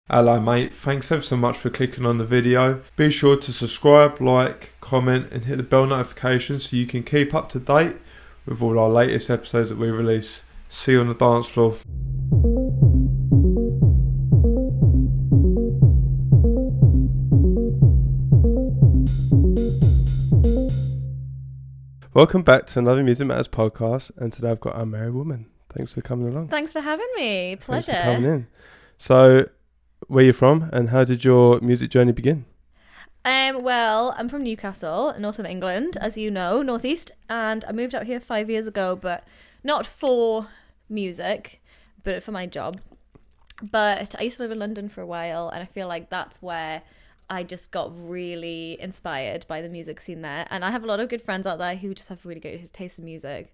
Hello mate, thanks ever so much for clicking on the video. Be sure to subscribe, like, comment and hit the bell notification so you can keep up to date with all our latest episodes that we release. See you on the dance floor. Welcome back to another Music Matters podcast, and today I've got Unmarried Woman. Thanks for coming along. Thanks for having me. Pleasure. Thanks for coming in. So, where are you from and how did your music journey begin? Well, I'm from Newcastle, north of England, as you know, northeast, and I moved out here 5 years ago, but not for music, but for my job. But I used to live in London for a while, and I feel like that's where I just got really inspired by the music scene there. And I have a lot of good friends out there who just have really good taste in music.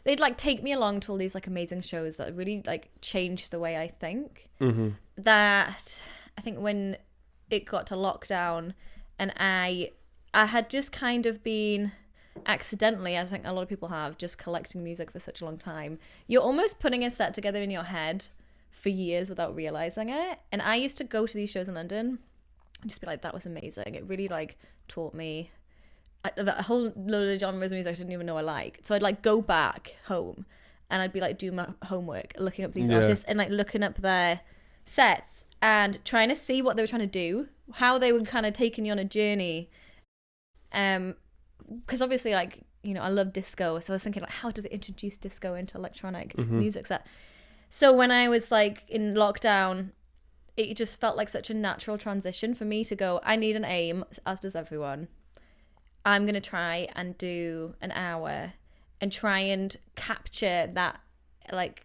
They'd like take me along to all these like amazing shows that really like changed the way I think. Mm-hmm. That I think when it got to lockdown and I had just kind of been accidentally, as I think a lot of people have, just collecting music for such a long time. You're almost putting a set together in your head for years without realizing it. And I used to go to these shows in London and just be like, that was amazing. It really like taught me a whole load of genres of music I didn't even know I liked. So I'd like go back home and I'd be like doing my homework, looking up these artists and like looking up their sets and trying to see what they were trying to do, how they were kind of taking you on a journey. Because obviously, like, you know, I love disco, so I was thinking like, how do they introduce disco into electronic music set? So when I was like in lockdown, it just felt like such a natural transition for me to go, I need an aim, as does everyone. I'm going to try and do an hour and try and capture that, like,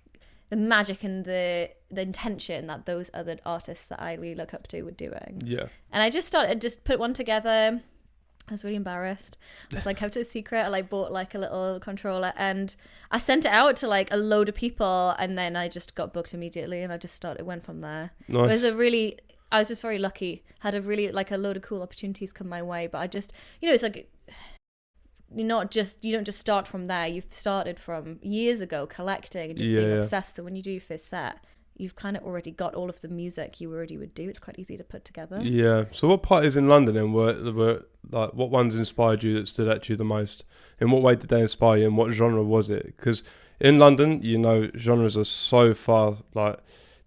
the magic and the intention that those other artists that I really look up to were doing. Yeah. And I just put one together. I was really embarrassed. I was like, kept it a secret. I like bought like a little controller and I sent it out to like a load of people and then I just got booked immediately and I just went from there. Nice. I was just very lucky. Had a really like a load of cool opportunities come my way, but I just, you know, it's like you don't just start from there. You've started from years ago collecting and just being obsessed. So when you do your first set, you've kind of already got all of the music you already would do. It's quite easy to put together. Yeah. So what parties in London then were like, what ones inspired you that stood out to you the most? In what way did they inspire you and what genre was it? Because in London, you know, genres are so far, like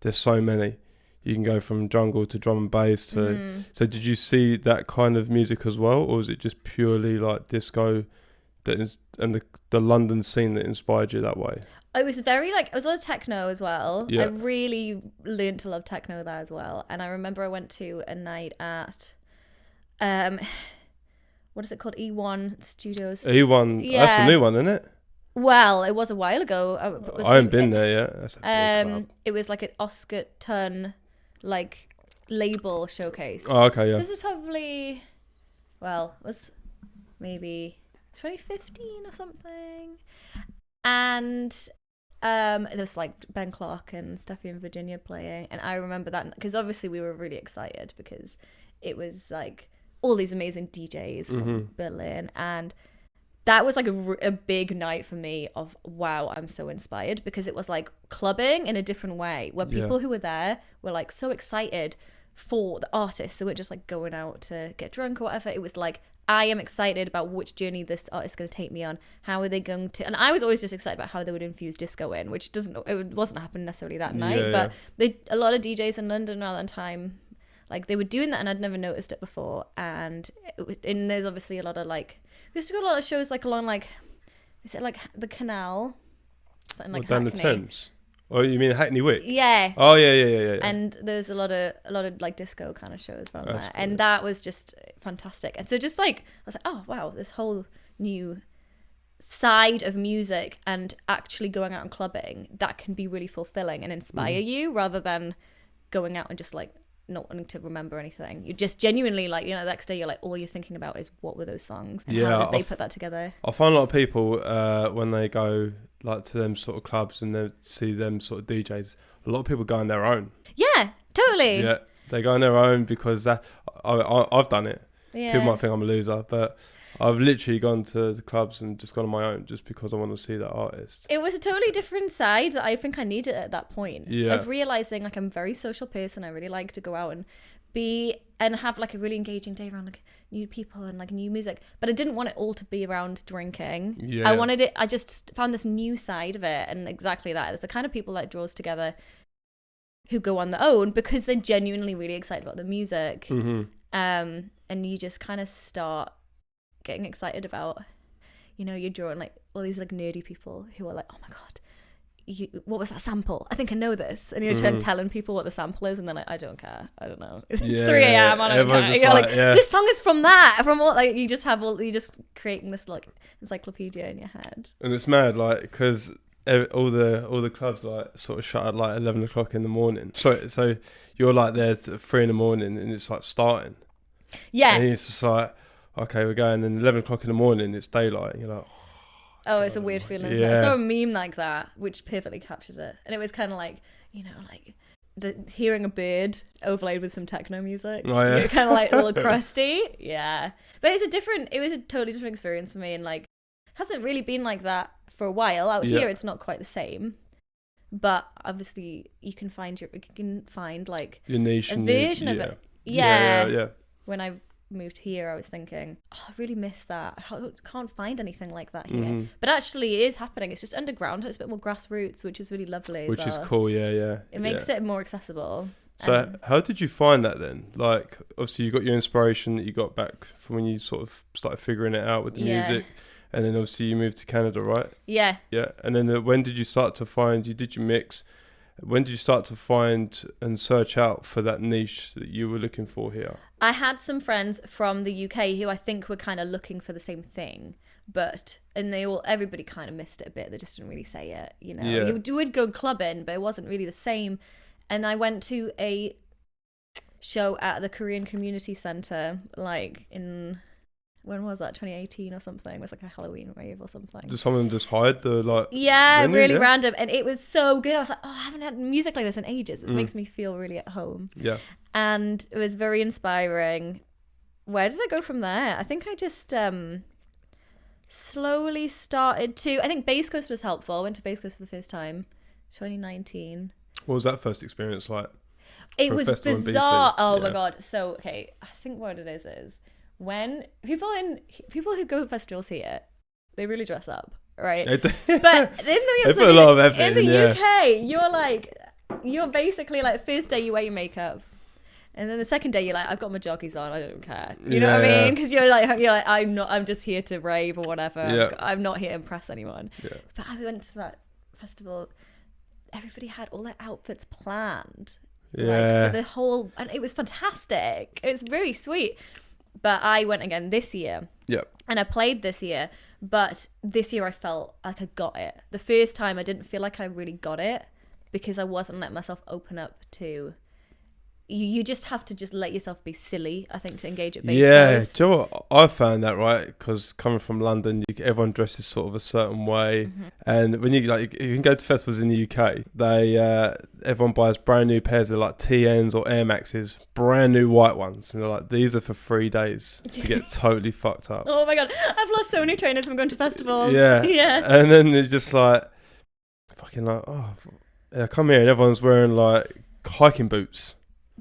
there's so many. You can go from jungle to drum and bass to... So did you see that kind of music as well? Or was it just purely like disco and the London scene that inspired you that way? It was very like, it was a lot of techno as well. Yeah. I really learned to love techno there as well. And I remember I went to a night at, what is it called? E1 Studios. E1, yeah. That's a new one, isn't it? Well, it was a while ago. I haven't been there yet. That's a big club. It was like an Oscar ton like label showcase. Oh, okay, yeah. So this is probably, well, it was maybe 2015 or something. And there was like Ben Clark and Steffi and Virginia playing. And I remember that because obviously we were really excited because it was like all these amazing DJs from Berlin. And that was like a big night for me of, wow, I'm so inspired because it was like clubbing in a different way where people who were there were like so excited for the artists. So we're just like going out to get drunk or whatever. It was like, I am excited about which journey this artist is going to take me on. How are they going to... And I was always just excited about how they would infuse disco in, which it wasn't happening necessarily that night. But a lot of DJs in London around that time, like they were doing that and I'd never noticed it before. And there's obviously a lot of like... We used to go to a lot of shows like along like... Is it like the canal? Something like down the Thames? Oh, you mean Hackney Wick? Yeah. Oh, yeah. And there's a lot of like disco kind of shows around there. Cool. And that was just fantastic. And so just like, I was like, oh, wow, this whole new side of music and actually going out and clubbing, that can be really fulfilling and inspire you rather than going out and just like not wanting to remember anything. You just genuinely like, you know, the next day you're like, all you're thinking about is what were those songs and how did they put that together? I find a lot of people when they go like to them sort of clubs and they see them sort of DJs, a lot of people go on their own. Yeah, totally. Yeah, they go on their own because I've done it. Yeah. People might think I'm a loser, but I've literally gone to the clubs and just gone on my own just because I want to see that artist. It was a totally different side that I think I needed at that point. Yeah. Of realizing like I'm a very social person. I really like to go out and be and have like a really engaging day around like new people and like new music. But I didn't want it all to be around drinking. Yeah. I just found this new side of it, and exactly that. It's the kind of people that draws together who go on their own because they're genuinely really excited about the music. Mm-hmm. And you just kind of start getting excited about, you're drawing like all these like nerdy people who are like, oh my god, what was that sample? I think I know this. And you're telling people what the sample is, and then like, I don't care. I don't know. It's 3 a.m. I don't care. You're like, this song is from that. From what, like, you just creating this like encyclopedia in your head. And it's mad, like, because all the clubs like sort of shut at like 11 o'clock in the morning. So you're like there at 3 in the morning, and it's like starting. Yeah. And it's just like, okay, we're going, and 11 o'clock in the morning, it's daylight. And you're like, oh, it's a weird feeling. Yeah. I saw a meme like that, which perfectly captured it. And it was kind of like, like hearing a bird overlaid with some techno music. Oh, yeah. Kind of like a little crusty. Yeah. But it was a totally different experience for me. And like, hasn't really been like that for a while. Out here, it's not quite the same. But obviously, you can find like your niche, a version of it. Yeah. When I moved here, I was thinking, I really miss that. I can't find anything like that here. Mm-hmm. But actually, it is happening. It's just underground. It's a bit more grassroots, which is really lovely. Which is cool. Yeah. It makes it more accessible. So how did you find that then? Like, obviously, you got your inspiration that you got back from when you sort of started figuring it out with the music. And then obviously you moved to Canada, right? Yeah. Yeah. And then when did you start to find, you did your mix, when did you start to find and search out for that niche that you were looking for here? I had some friends from the UK who I think were kind of looking for the same thing, and everybody kind of missed it a bit. They just didn't really say it, Yeah. You would go clubbing, but it wasn't really the same. And I went to a show at the Korean Community Centre, like in... when was that? 2018 or something? It was like a Halloween rave or something. Did someone just hide the like? Yeah, really random, and it was so good. I was like, I haven't had music like this in ages. It makes me feel really at home. Yeah, and it was very inspiring. Where did I go from there? I think I just slowly started to. I think Bass Coast was helpful. I went to Bass Coast for the first time, 2019. What was that first experience like? It was bizarre. Oh my Yeah. god. So okay, I think what it is. When people who go to festivals here, they really dress up, right? But they put a lot of effort in the in, UK, you're basically like, first day you wear your makeup, and then the second day you're like, I've got my joggies on, I don't care. You know what I mean? Because you're like I'm just here to rave or whatever. Yeah. I'm not here to impress anyone. Yeah. But I went to that festival. Everybody had all their outfits planned. Yeah. Like, for the whole, and it was fantastic. It was really sweet. But I went again this year. Yep. And I played this year. But this year I felt like I got it. The first time I didn't feel like I really got it because I wasn't letting myself open up to... You just have to just let yourself be silly, I think, to engage at Bass Coast. Do you know what? I found that, right? Because coming from London, everyone dresses sort of a certain way. Mm-hmm. And when you can go to festivals in the UK, everyone buys brand new pairs of like TNs or Air Maxes, brand new white ones. And they're like, these are for 3 days to get totally fucked up. Oh my God. I've lost so many trainers from going to festivals. Yeah. Yeah. And then it's just like, fucking like, I come here and everyone's wearing like hiking boots.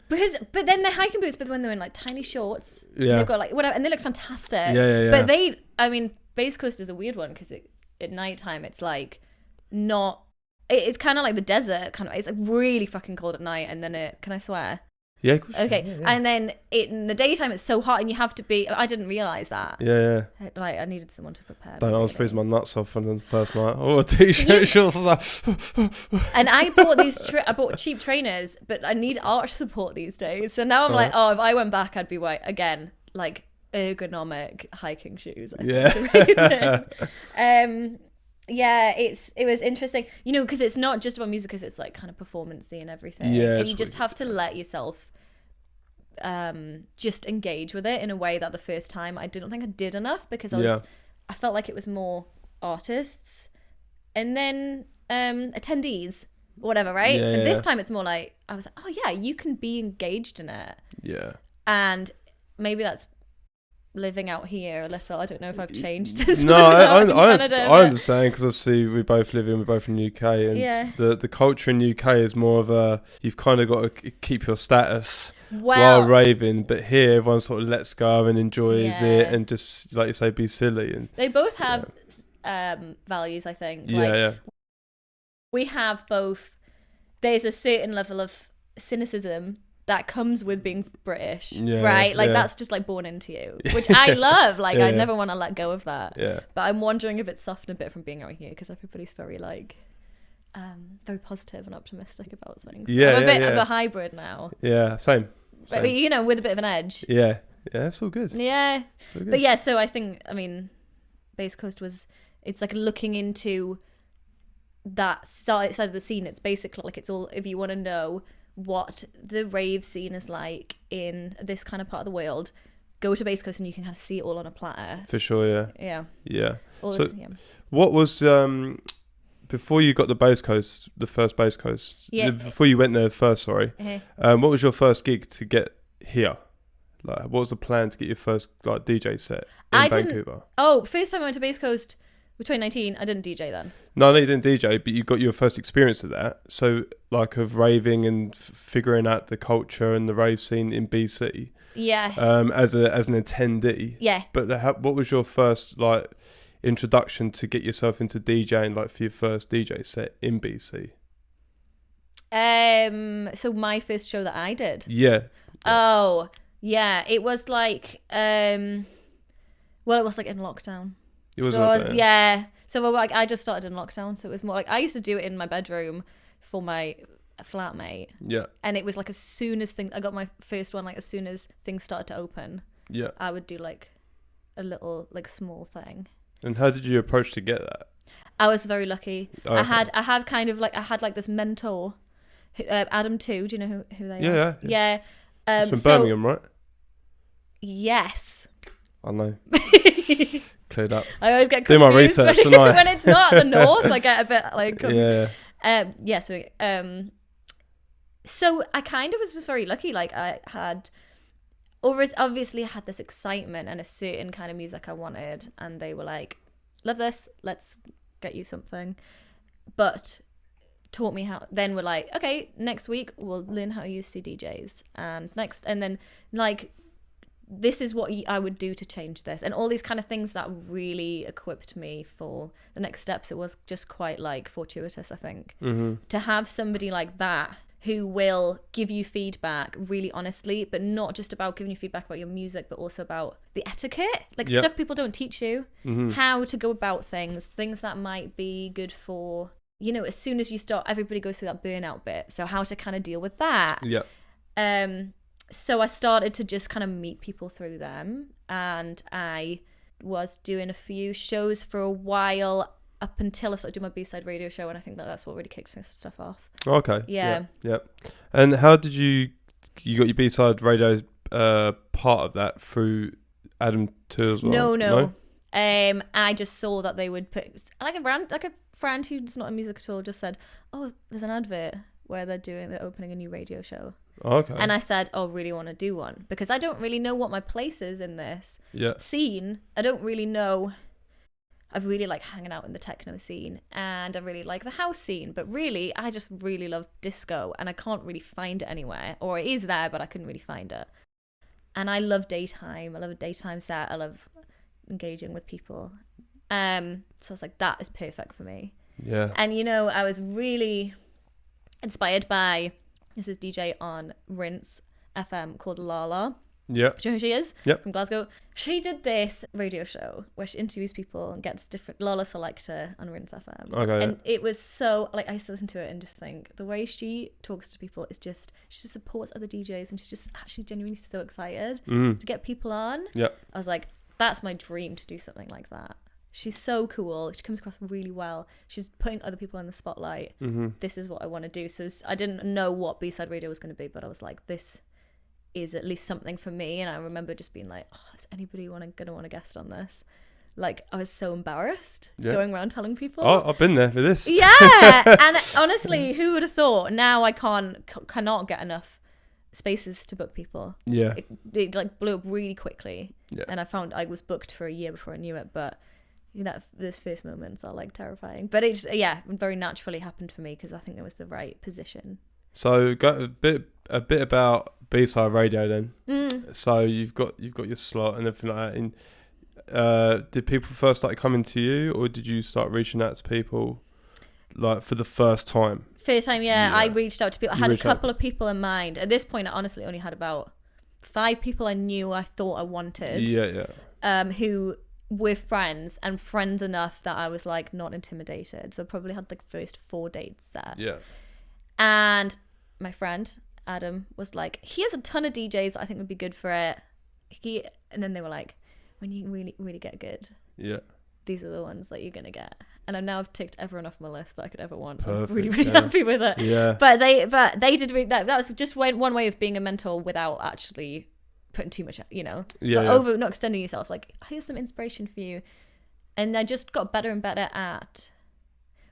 But then they're hiking boots, but when they're in like tiny shorts, Yeah. they've got like whatever, and they look fantastic. Yeah. But Bass Coast is a weird one because at nighttime it's like not. It's kind of like the desert. It's like really fucking cold at night, and then can I swear? Yeah. Of course. Okay. Yeah. And then in the daytime it's so hot, and you have to be. I didn't realize that. Yeah. Like I needed someone to prepare. I was freezing my nuts off on the first night. Oh, a t-shirt, shorts. And I bought I bought cheap trainers, but I need arch support these days. So now I'm like, if I went back, I'd be again like ergonomic hiking shoes. Yeah. Yeah, it was interesting, because it's not just about music, because it's like kind of performance-y and everything. Yeah, and you just have to let yourself just engage with it in a way that the first time I didn't think I did enough, because I felt like it was more artists and then attendees or whatever, right? Yeah, and this time it's more like I was like, oh yeah, you can be engaged in it. Yeah. And maybe that's living out here a little. I don't know if I've changed since No, I understand, because obviously we're both in the UK, and the culture in UK is more of a, you've kind of got to keep your status while raving, but here everyone sort of lets go and enjoys it, and just, like you say, be silly. And they both have values, I think. We have both. There's a certain level of cynicism that comes with being British, right? Like that's just like born into you, which I love. Like I never want to let go of that. Yeah. But I'm wondering if it's softened a bit from being out here, because everybody's very like very positive and optimistic about things. I'm a bit of a hybrid now. Yeah, same. But you know, with a bit of an edge. Yeah, it's all good. Yeah, all good. But so I think, I mean, Bass Coast it's like looking into that side of the scene. It's basically like, it's all, if you want to know what the rave scene is like in this kind of part of the world, go to Bass Coast and you can kind of see it all on a platter. For sure, yeah. What was before you got the Bass Coast, the first Bass Coast? Before you went there first, sorry. What was your first gig to get here? Like, what was the plan to get your first like DJ set in Vancouver? First time I went to Bass Coast was 2019. I didn't DJ then. No, you didn't DJ, but you got your first experience of that. So, like, of raving and figuring out the culture and the rave scene in BC. Yeah. As an attendee. Yeah. But what was your first like introduction to get yourself into DJing, like for your first DJ set in BC? So my first show that I did. Yeah. Oh, yeah. It was like it was like in lockdown. It was So I just started in lockdown, so it was more like I used to do it in my bedroom for my flatmate. Yeah. And it was like as soon as I got my first one, like as soon as things started to open. Yeah. I would do like a little like small thing. And how did you approach to get that? I was very lucky. Oh, okay. I had this mentor, Adam 2. Do you know who they are? Yeah. It's from Birmingham, right? Yes. I know. Cleared up. I always get confused. Do my research tonight. When it's not the north, I get a bit like... Yes. So I kind of was just very lucky. Like I had... Obviously I had this excitement and a certain kind of music I wanted. And they were like, love this. Let's get you something. But taught me how... Then we're like, okay, next week we'll learn how to use CDJs. And then like... This is what I would do to change this, and all these kind of things that really equipped me for the next steps. It was just quite like fortuitous, I think, to have somebody like that who will give you feedback really honestly, but not just about giving you feedback about your music, but also about the etiquette, like stuff people don't teach you, how to go about things that might be good for, you know, as soon as you start, everybody goes through that burnout bit. So how to kind of deal with that. Yeah. So I started to just kind of meet people through them, and I was doing a few shows for a while up until I started doing my B-Side radio show, and I think that's what really kicked this stuff off. Okay. Yeah. And how did you got your B-Side radio part of that through Adam too as well? No. I just saw that they would put a friend who's not in music at all just said, "Oh, there's an advert where they're opening a new radio show." Okay. And I said, "Oh, really want to do one?" Because I don't really know what my place is in this scene. I don't really know. I really like hanging out in the techno scene, and I really like the house scene. But really, I just really love disco, and I can't really find it anywhere. Or it is there, but I couldn't really find it. And I love daytime. I love a daytime set. I love engaging with people. So I was like, that is perfect for me. Yeah. And, you know, I was really inspired by... This is DJ on Rinse FM called Lala. Yeah. Do you know who she is? Yep. From Glasgow. She did this radio show where she interviews people and gets different... Lala Selector on Rinse FM. Okay. And it was so... Like, I used to listen to it and just think the way she talks to people is just... She just supports other DJs, and she's just actually genuinely so excited to get people on. Yeah. I was like, that's my dream, to do something like that. She's so cool. She comes across really well. She's putting other people in the spotlight. This is what I want to do. So I didn't know what B-Side Radio was going to be, but I was like, this is at least something for me. And I remember just being like, oh, is anybody going to want to guest on this? Like, I was so embarrassed going around telling people. Oh, I've been there for this. Yeah. And honestly, who would have thought? Now I cannot get enough spaces to book people. Yeah. It like blew up really quickly. Yeah. And I found I was booked for a year before I knew it, but those first moments are like terrifying. But it very naturally happened for me because I think it was the right position. So got a bit about B-Side Radio then. So you've got your slot and everything like that. And did people first start coming to you, or did you start reaching out to people like for the first time? First time, yeah. I reached out to people. I had a couple of people in mind. At this point, I honestly only had about 5 people I knew I thought I wanted. Yeah. Who were friends and friends enough that I was like not intimidated. So I probably had like first 4 dates set. Yeah. And my friend Adam was like, he has a ton of DJs that I think would be good for it. And then they were like, when you really, really get good, these are the ones that you're gonna get. And I've ticked everyone off my list that I could ever want. So Perfect, I'm really, really happy with it. Yeah. But they did that. That was just one way of being a mentor without actually putting too much, not extending yourself. Like, here's some inspiration for you. And I just got better and better at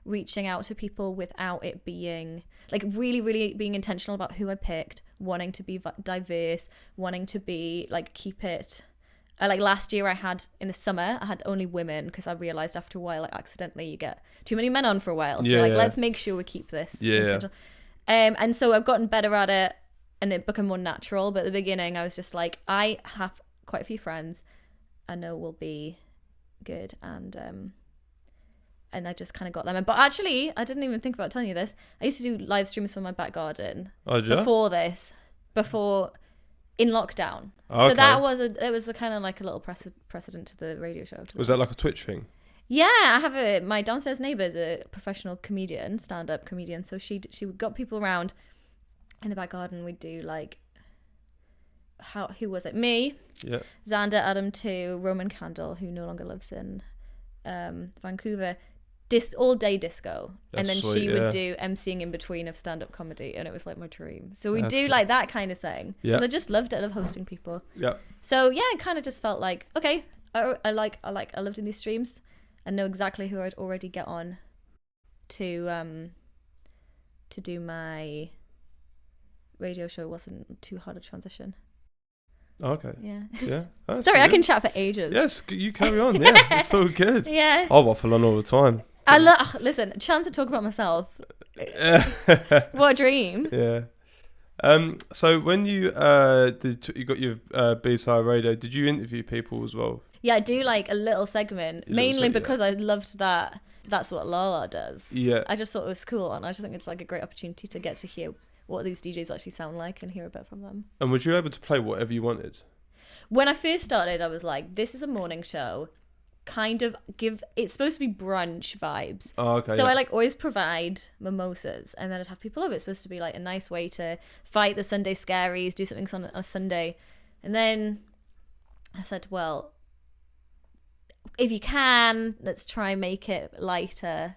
reaching out to people without it being like really, really being intentional about who I picked, wanting to be diverse, wanting to be like keep it. Like last year in the summer, I had only women because I realized after a while, like accidentally you get too many men on for a while. So let's make sure we keep this intentional. And so I've gotten better at it and it became more natural. But at the beginning, I was just like, I have quite a few friends I know will be good. And I just kind of got them. But actually, I didn't even think about telling you this. I used to do live streams from my back garden before in lockdown. Okay. So that was it was a kind of like a little precedent to the radio show. Was that like a Twitch thing? Yeah, I have my downstairs neighbour is a professional comedian, stand-up comedian. So she got people around in the back garden. We'd do like who was it? Me, Xander, Adam 2, Roman Candle, who no longer lives in Vancouver. All day disco. That's and then sweet, she would do emceeing in between of stand-up comedy, and it was like my dream. So we do like that kind of thing because I just loved it. I love hosting people. Yeah. So yeah, it kind of just felt like, okay, I loved in these streams and know exactly who I'd already get on to do my radio show. Wasn't too hard a transition. Okay. Yeah. Sorry, good. I can chat for ages. Yes, you carry on. Yeah, it's all good. Yeah. I'll waffle on all the time. Listen, chance to talk about myself. What a dream. Yeah. So when you you got your B-Side Radio, did you interview people as well? Yeah, I do like a little segment, mainly because I loved that. That's what Lala does. Yeah. I just thought it was cool, and I just think it's like a great opportunity to get to hear what these DJs actually sound like and hear a bit from them. And was you able to play whatever you wanted? When I first started, I was like, this is a morning show. It's supposed to be brunch vibes. Oh, okay. So I like always provide mimosas and then I'd have people over. It's supposed to be like a nice way to fight the Sunday scaries, do something on a Sunday. And then I said, well, if you can, let's try and make it lighter.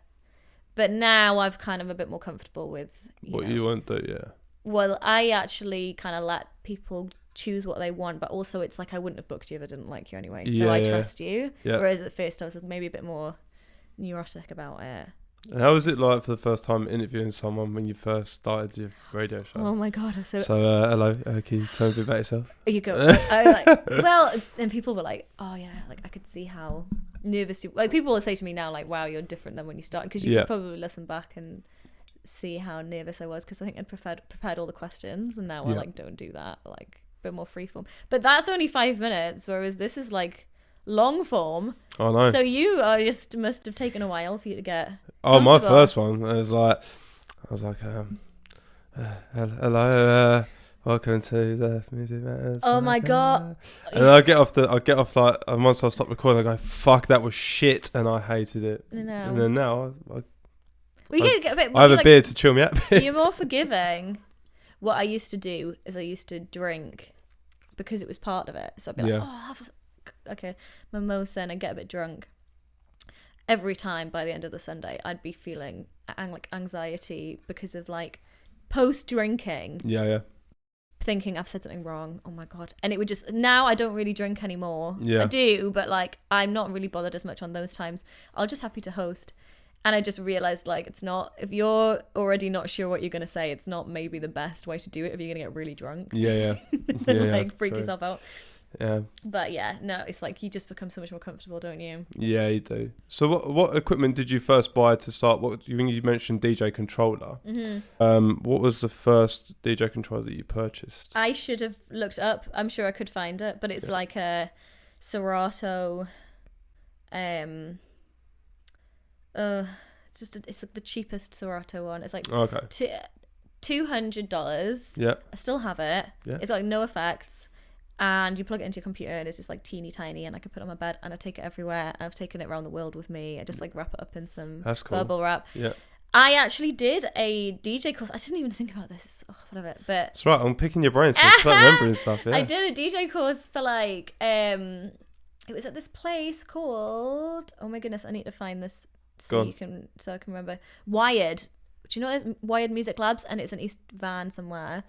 But now I've kind of a bit more comfortable with you want to do, yeah. Well, I actually kind of let people choose what they want, but also it's like I wouldn't have booked you if I didn't like you anyway. So I trust you. Yeah. Whereas at first I was maybe a bit more neurotic about it. And how was it like for the first time interviewing someone when you first started your radio show? Oh my god! So hello, can you tell me a bit about yourself? You go. And people were like, oh yeah, like I could see how nervous you. Like people will say to me now, like, wow, you're different than when you started, because you could probably listen back and see how nervous I was, because I think I'd prepared all the questions, and now I like don't do that, like a bit more freeform. But that's only 5 minutes, whereas this is like long form. Oh no! So you just must have taken a while for you to get. Oh, my first one, I was like, hello, welcome to the Music Matters. Oh my god! And I get off like, and once I stop recording, I go, fuck, that was shit, and I hated it. I know. And then now, I have a beer to chill me up. You're more forgiving. What I used to do is I used to drink because it was part of it. So I'd be like, I'll have a mimosa and I'd get a bit drunk. Every time by the end of the Sunday, I'd be feeling like anxiety because of like post drinking. Yeah. Thinking I've said something wrong. Oh my god! And it would just, now I don't really drink anymore. Yeah. I do, but like I'm not really bothered as much on those times. I'm just happy to host. And I just realized, like, it's not, if you're already not sure what you're going to say, it's not maybe the best way to do it if you're going to get really drunk. Yeah. Then, like, freak yourself out. Yeah. But yeah, no, it's like you just become so much more comfortable, don't you? Yeah, you do. So what equipment did you first buy to start? You mentioned DJ controller. What was the first DJ controller that you purchased? I should have looked up. I'm sure I could find it, but it's like a Serato. It's like the cheapest Serato one. It's like $200. Yeah, I still have it. Yeah. It's like no effects. And you plug it into your computer and it's just like teeny tiny, and I can put it on my bed and I take it everywhere. I've taken it around the world with me. I just like wrap it up in some bubble wrap. Yeah. I actually did a DJ course. I didn't even think about this. Oh, whatever. But that's right. I'm picking your brain, so I start remembering stuff. Yeah. I did a DJ course for like it was at this place called, oh my goodness, I need to find this so I can remember. Wired. Do you know there's Wired Music Labs, and it's in East Van somewhere.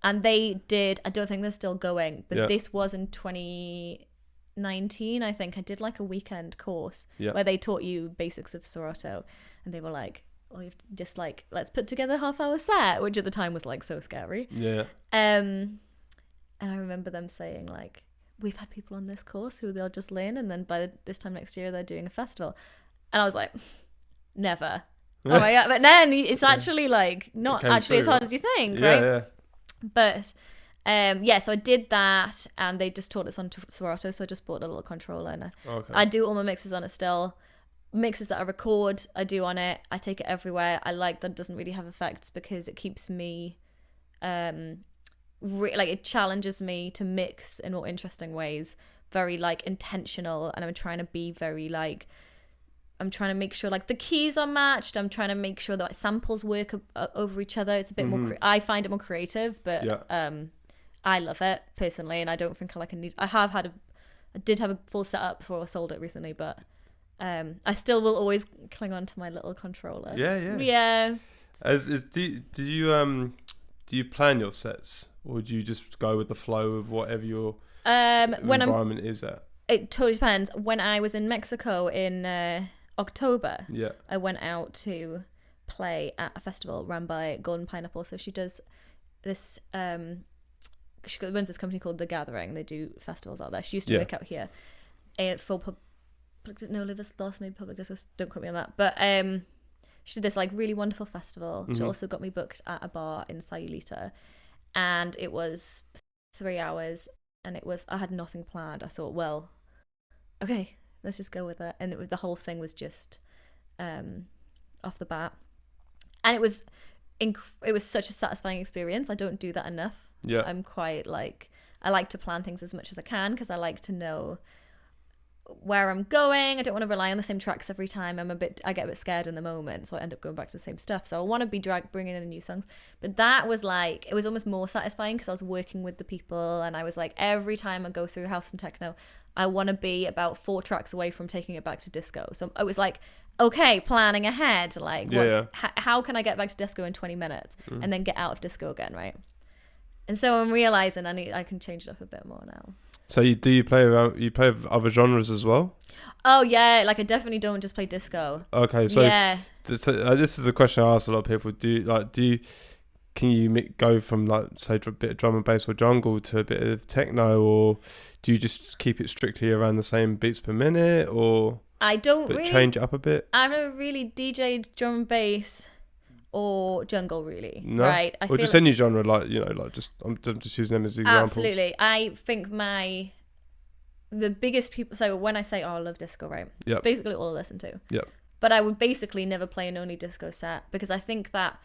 And they did, I don't think they're still going, but this was in 2019, I think. I did like a weekend course where they taught you basics of Serato. And they were like, oh, you have to just like, let's put together a half-hour set, which at the time was like so scary. Yeah. And I remember them saying like, we've had people on this course who they'll just learn, and then by this time next year they're doing a festival. And I was like, never. Oh my God. But then it's actually like not actually as hard as you think, right? Yeah. But so I did that, and they just taught us on Serato, so I just bought a little controller, and I do all my mixes on it still. Mixes that I record, I do on it. I take it everywhere. I like that it doesn't really have effects because it keeps me it challenges me to mix in more interesting ways, very like intentional, and I'm trying to be very like, I'm trying to make sure like the keys are matched. I'm trying to make sure that samples work over each other. It's a bit more. I find it more creative, but I love it personally, and I don't think I need. I did have a full setup before I sold it recently, but I still will always cling on to my little controller. Yeah. Do you plan your sets, or do you just go with the flow of whatever your environment is at? It totally depends. When I was in Mexico in October, I went out to play at a festival run by Golden Pineapple. So she does this she runs this company called The Gathering. They do festivals out there. She used to work out here for Liver's Lost, maybe Public Disco, don't quote me on that, but she did this like really wonderful festival. She also got me booked at a bar in Sayulita, and it was 3 hours, and I had nothing planned. I thought, well, okay, let's just go with it. And the whole thing was just off the bat, and it was such a satisfying experience. I don't do that enough. I'm quite like, I like to plan things as much as I can because I like to know where I'm going. I don't want to rely on the same tracks every time. I get a bit scared in the moment, so I end up going back to the same stuff. So I want to be bringing in new songs. But that was like, it was almost more satisfying because I was working with the people, and I was like, every time I go through house and techno, I want to be about 4 tracks away from taking it back to disco. So I was like, okay, planning ahead, like how can I get back to disco in 20 minutes and then get out of disco again, right? And so I'm realizing I can change it up a bit more now. So you play with other genres as well? Oh yeah, like I definitely don't just play disco. Okay, so this is a question I ask a lot of people. Can you go from like say a bit of drum and bass or jungle to a bit of techno, or do you just keep it strictly around the same beats per minute, or I don't really change it up a bit? I've never really DJ'd drum and bass or jungle really. No? Right? Or just any genre, like I'm just using them as examples. Absolutely. I think the biggest people. So when I say I love disco, right? It's basically all I listen to. Yep. But I would basically never play an only disco set because I think that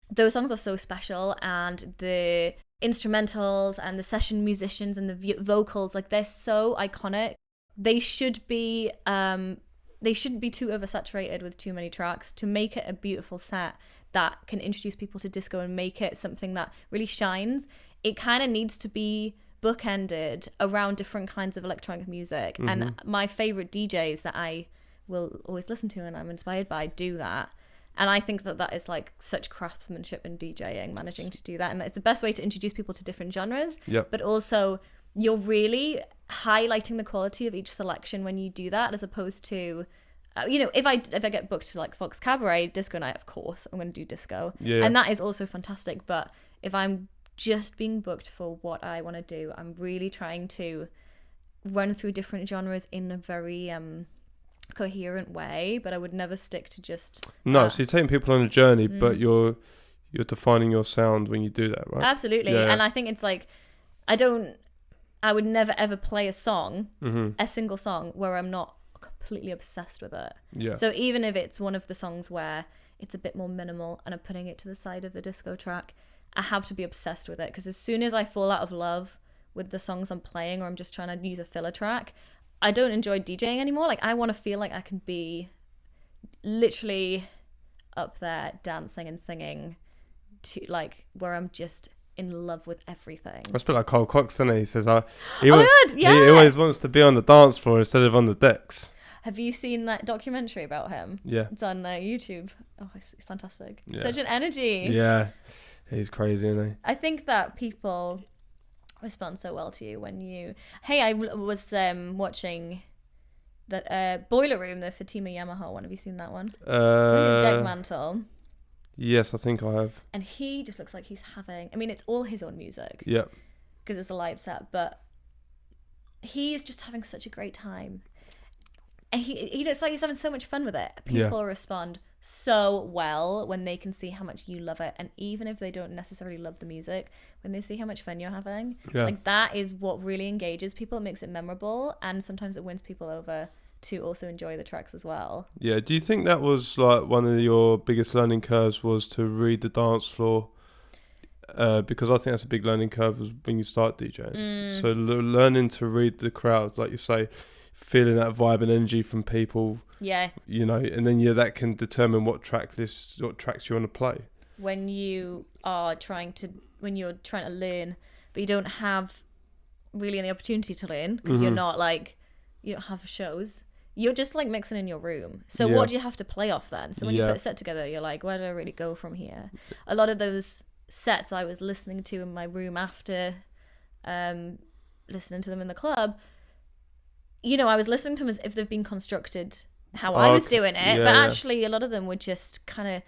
those songs are so special, and the instrumentals and the session musicians and the vocals, like they're so iconic. They shouldn't be too oversaturated with too many tracks to make it a beautiful set that can introduce people to disco and make it something that really shines. It kind of needs to be bookended around different kinds of electronic music. And my favorite DJs that I will always listen to and I'm inspired by do that. And I think that is like such craftsmanship in DJing, managing to do that. And it's the best way to introduce people to different genres. Yep. But also you're really highlighting the quality of each selection when you do that, as opposed to if I get booked to like Fox Cabaret disco night, of course I'm going to do disco, Yeah. and that is also fantastic. But if I'm just being booked for what I want to do, I'm really trying to run through different genres in a very coherent way. But I would never stick to just No, so you're taking people on a journey, Mm. but you're defining your sound when you do that, right? Absolutely. Yeah. And I think it's like I would never ever play a song, a single song, where I'm not completely obsessed with it. Yeah. So even if it's one of the songs where it's a bit more minimal and I'm putting it to the side of the disco track, I have to be obsessed with it, because as soon as I fall out of love with the songs I'm playing, or I'm just trying to use a filler track, I don't enjoy DJing anymore. Like, I want to feel like I can be literally up there dancing and singing to, like, where I'm just in love with everything. That's a bit like Cole Cox, isn't he? He says, Oh my God, yeah. He always wants to be on the dance floor instead of on the decks. Have you seen that documentary about him? Yeah. It's on YouTube. Oh, it's fantastic. Yeah. Such an energy. Yeah. He's crazy, isn't he? I think that people respond so well to you when you... Hey, I was watching the Boiler Room, the Fatima Yamaha one. Have you seen that one? It's like his deck mantle. Yes, I think I have. And he just looks like he's having... I mean, it's all his own music. Yeah. Because it's a live set, but he is just having such a great time. And he looks like he's having so much fun with it. People respond so well when they can see how much you love it. And even if they don't necessarily love the music, when they see how much fun you're having, like, that is what really engages people. It makes it memorable. And sometimes it wins people over to also enjoy the tracks as well. Yeah. Do you think that was like one of your biggest learning curves, was to read the dance floor? Because I think that's a big learning curve was when you start DJing. So learning to read the crowd, like you say, feeling that vibe and energy from people. Yeah. You know, and then that can determine what tracks you want to play. When you're trying to learn, but you don't have really any opportunity to learn, because you're not like, you don't have shows. You're just like mixing in your room. So what do you have to play off then? So when you put a set together, you're like, where do I really go from here? A lot of those sets I was listening to in my room after listening to them in the club, you know, I was listening to them as if they've been constructed how I was doing it, but actually a lot of them were just kind of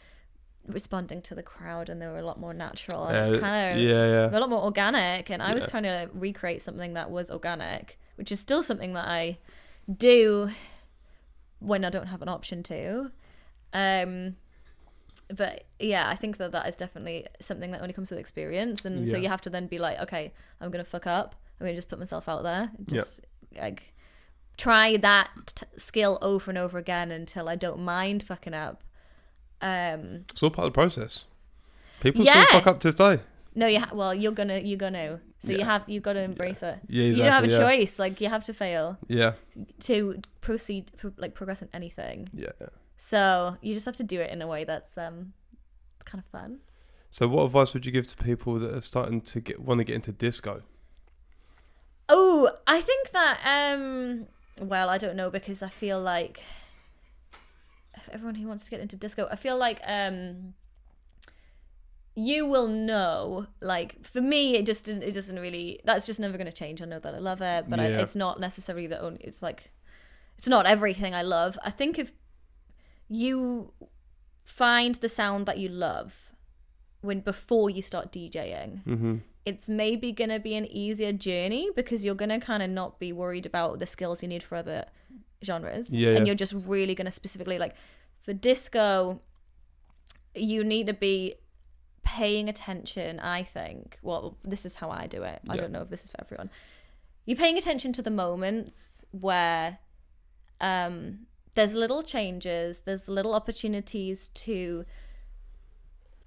responding to the crowd, and they were a lot more natural, and it's kind of a lot more organic, and I was trying to recreate something that was organic, which is still something that I do when I don't have an option to. But yeah, I think that is definitely something that only comes with experience, and so you have to then be like, okay, I'm gonna fuck up, I'm gonna just put myself out there, just like try that skill over and over again until I don't mind fucking up. It's all part of the process. People still fuck up to this day. No, you're gonna. So you've got to embrace it. Yeah, exactly, you don't have a choice. Like, you have to fail. Yeah. To progress in anything. Yeah. So you just have to do it in a way that's kind of fun. So what advice would you give to people that are starting to want to get into disco? Oh, I think that well, I don't know, because I feel like everyone who wants to get into disco, I feel like you will know, like, for me, it doesn't really, that's just never going to change. I know that I love it, but it's not necessarily the only, it's like, it's not everything I love. I think if you find the sound that you love before you start DJing, it's maybe going to be an easier journey, because you're going to kind of not be worried about the skills you need for other genres. And you're just really going to specifically, like, for disco, you need to be paying attention, I think. Well, this is how I do it. I don't know if this is for everyone. You're paying attention to the moments where there's little changes, there's little opportunities to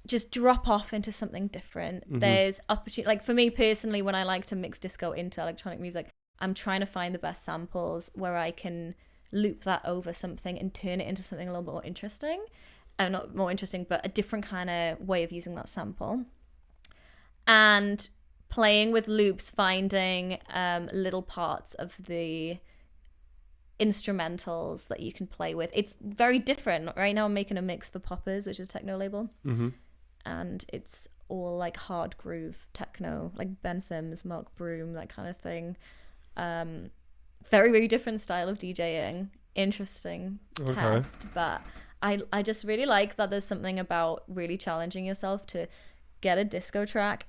just drop off into something different. There's opportunity, like, for me personally, when I like to mix disco into electronic music, I'm trying to find the best samples where I can loop that over something and turn it into something a little bit more interesting. Not more interesting, but a different kind of way of using that sample. And playing with loops, finding little parts of the instrumentals that you can play with. It's very different. Right now I'm making a mix for Poppers, which is a techno label. And it's all like hard groove techno, like Ben Sims, Mark Broom, that kind of thing. Very, very different style of DJing. interesting Okay. test, but I just really like that there's something about really challenging yourself to get a disco track.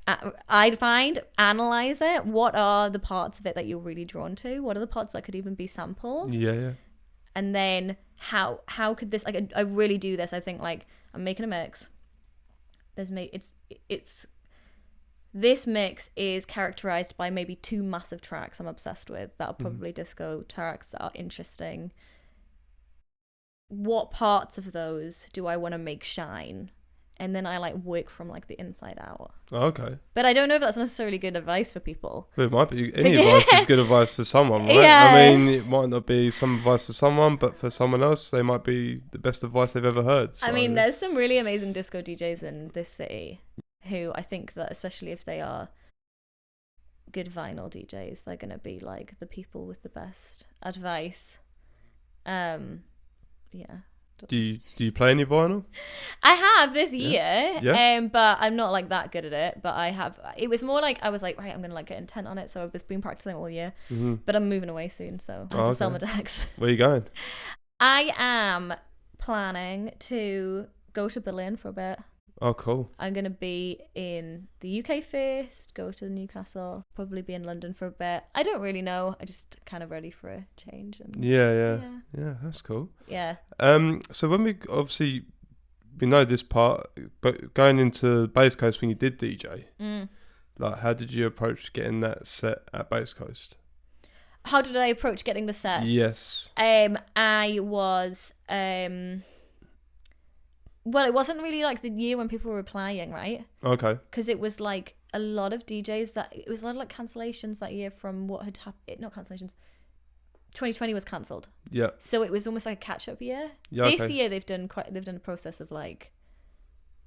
I'd find, analyze it. What are the parts of it that you're really drawn to? What are the parts that could even be sampled? Yeah. And then how could this, like, I really do this. I think, like, I'm making a mix. This mix is characterized by maybe 2 massive tracks I'm obsessed with that are probably disco tracks that are interesting. What parts of those do I want to make shine? And then I like work from like the inside out. Oh, okay. But I don't know if that's necessarily good advice for people. But it might be. Any advice is good advice for someone, right? Yeah. I mean, it might not be some advice for someone, but for someone else, they might be the best advice they've ever heard. So. I mean, there's some really amazing disco DJs in this city who I think that, especially if they are good vinyl DJs, they're going to be like the people with the best advice. Yeah. Do you play any vinyl? I have this year, Yeah. but I'm not like that good at it. But I have. It was more like I was like, right, I'm gonna like get intent on it. So I've just been practicing all year. Mm-hmm. But I'm moving away soon, so I have to sell my decks. Where are you going? I am planning to go to Berlin for a bit. Oh, cool. I'm gonna be in the UK first, go to Newcastle, probably be in London for a bit. I don't really know. I just kind of ready for a change. And Yeah, that's cool. Yeah. So when we know this part, but going into Bass Coast when you did DJ, like how did you approach getting that set at Bass Coast? How did I approach getting the set? Yes. I was well, it wasn't really like the year when people were applying, right? Okay. Because it was like a lot of DJs it was a lot of like cancellations that year from what had happened. Not cancellations. 2020 was cancelled. Yeah. So it was almost like a catch-up year. Yeah. This year they've done a process of like,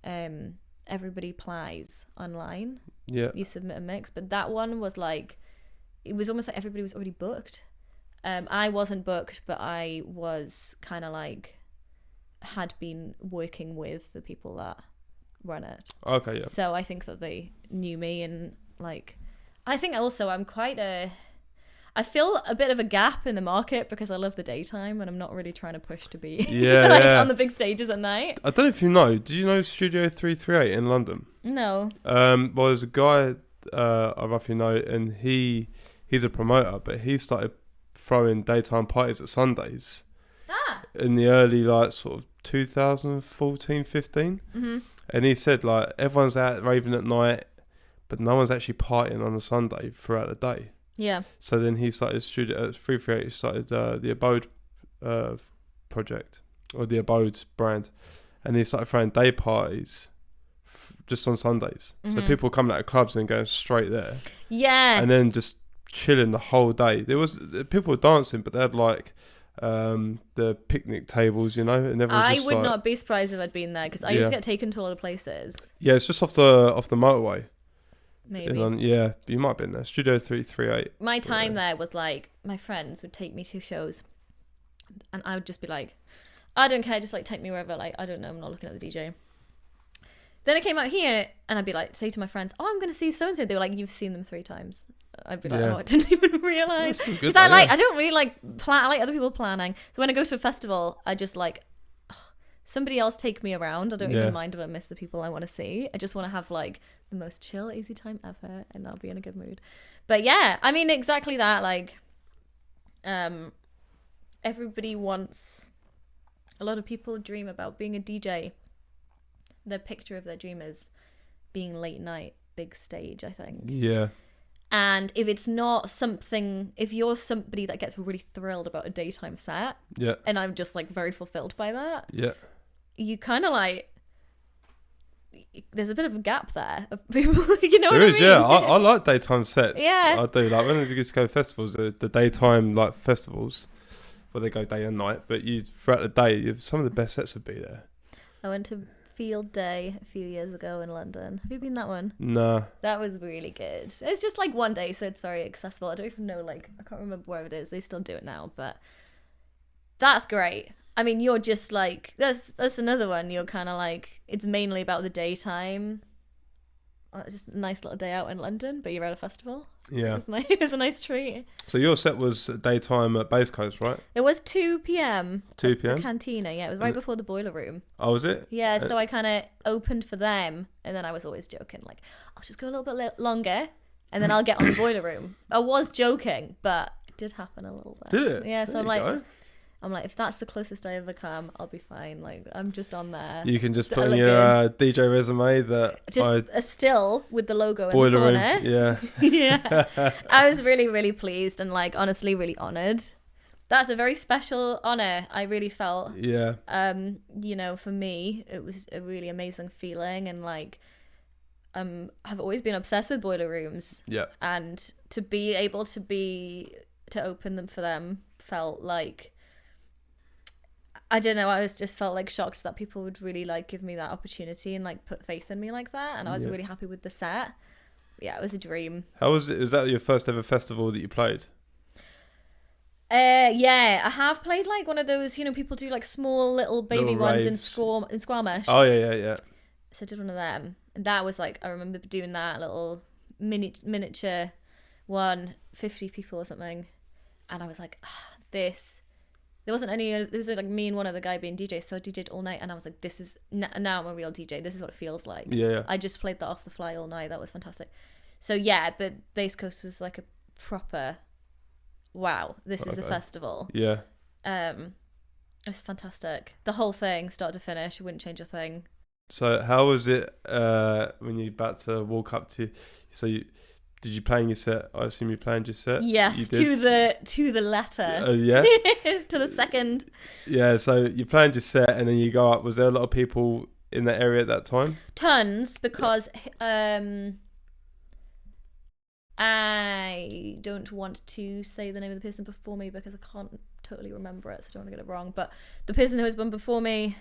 everybody applies online. Yeah. You submit a mix, but that one was like, it was almost like everybody was already booked. I wasn't booked, but I was kind of like, had been working with the people that run it. Okay, yeah. So I think that they knew me, and like, I think also I'm I feel a bit of a gap in the market because I love the daytime and I'm not really trying to push to be on the big stages at night. I don't know if you know, do you know Studio 338 in London? No. Well, there's a guy I roughly know, and he's a promoter, but he started throwing daytime parties at Sundays. In the early like sort of 2014, 15. Mm-hmm. And he said like everyone's out raving at night, but no one's actually partying on a Sunday throughout the day. Yeah. So then he started Studio at 338. He started the Abode project, or the Abode brand, and he started throwing day parties just on Sundays. So people were coming out of clubs and going straight there. Yeah. And then just chilling the whole day. People were dancing, but they had like the picnic tables, you know, and everyone's I just would like, not be surprised if I'd been there because I used to get taken to a lot of places. Yeah, it's just off the motorway. Maybe. Yeah, you might have been there. Studio 338. My time there was like, my friends would take me to shows and I would just be like, I don't care, just like take me wherever, like, I don't know, I'm not looking at the DJ. Then I came out here and I'd be like, say to my friends, oh, I'm going to see so-and-so. They were like, you've seen them 3 times. I'd be like, oh, I didn't even realise. Because I don't really like plan. I like other people planning. So when I go to a festival, I just like, somebody else take me around. I don't even mind if I miss the people I want to see. I just want to have like the most chill, easy time ever, and I'll be in a good mood. But yeah, I mean, exactly that. Like, everybody wants. A lot of people dream about being a DJ. Their picture of their dream is being late night, big stage, I think. Yeah. And if it's not something, if you're somebody that gets really thrilled about a daytime set, and I'm just like very fulfilled by that, you kind of like, there's a bit of a gap there of people, you know what I mean? There is, I like daytime sets. Yeah. I do. Like when I used to go festivals, the daytime like festivals, where they go day and night, but throughout the day, some of the best sets would be there. I went to Field Day a few years ago in London. Have you been that one? Nah. That was really good. It's just like one day, so it's very accessible. I don't even know, like, I can't remember where it is. They still do it now, but that's great. I mean, you're just like, that's another one. You're kind of like, it's mainly about the daytime. just a nice little day out in London, but you're at a festival. Yeah. It was a nice treat. So your set was daytime at Base Coast, right? It was 2 p.m. 2 p.m. The Cantina, yeah. It was right before the Boiler Room. Oh, was it? Yeah, so I kind of opened for them, and then I was always joking, like, I'll just go a little bit longer, and then I'll get on the Boiler Room. I was joking, but it did happen a little bit. Did it? Yeah, so I'm like, if that's the closest I ever come, I'll be fine. Like, I'm just on there. You can just put in your DJ resume that just a still with the logo in Boiler the corner. Room. Yeah. Yeah. I was really, really pleased and, like, honestly really honoured. That's a very special honour. I really felt. Yeah. You know, for me, it was a really amazing feeling, and, like, I've always been obsessed with Boiler Rooms. Yeah. And to be able to open them for them felt like, I don't know, I just felt like shocked that people would really, like, give me that opportunity and, like, put faith in me like that. And I was really happy with the set. Yeah, it was a dream. How was it? Was that your first ever festival that you played? Yeah, I have played, like, one of those, you know, people do, like, small little baby Little ones raves. in Squamish. Oh, yeah. So I did one of them. And that was, like, I remember doing that little miniature one, 50 people or something. And I was like, there wasn't any, there was, like, me and one other guy being DJ, so I DJ'd all night, and I was like, this is, now I'm a real DJ, this is what it feels like. Yeah. I just played that off the fly all night, that was fantastic. So yeah, but Base Coast was like a proper, wow, this is a festival. Yeah. It's fantastic. The whole thing, start to finish, I wouldn't change a thing. So how was it when you're about to walk up to, did you plan your set? I assume you planned your set? Yes, to the letter. Yeah? To the second. Yeah, so you planned your set and then you go up. Was there a lot of people in that area at that time? Tons, because I don't want to say the name of the person before me because I can't totally remember it, so I don't want to get it wrong. But the person who was one before me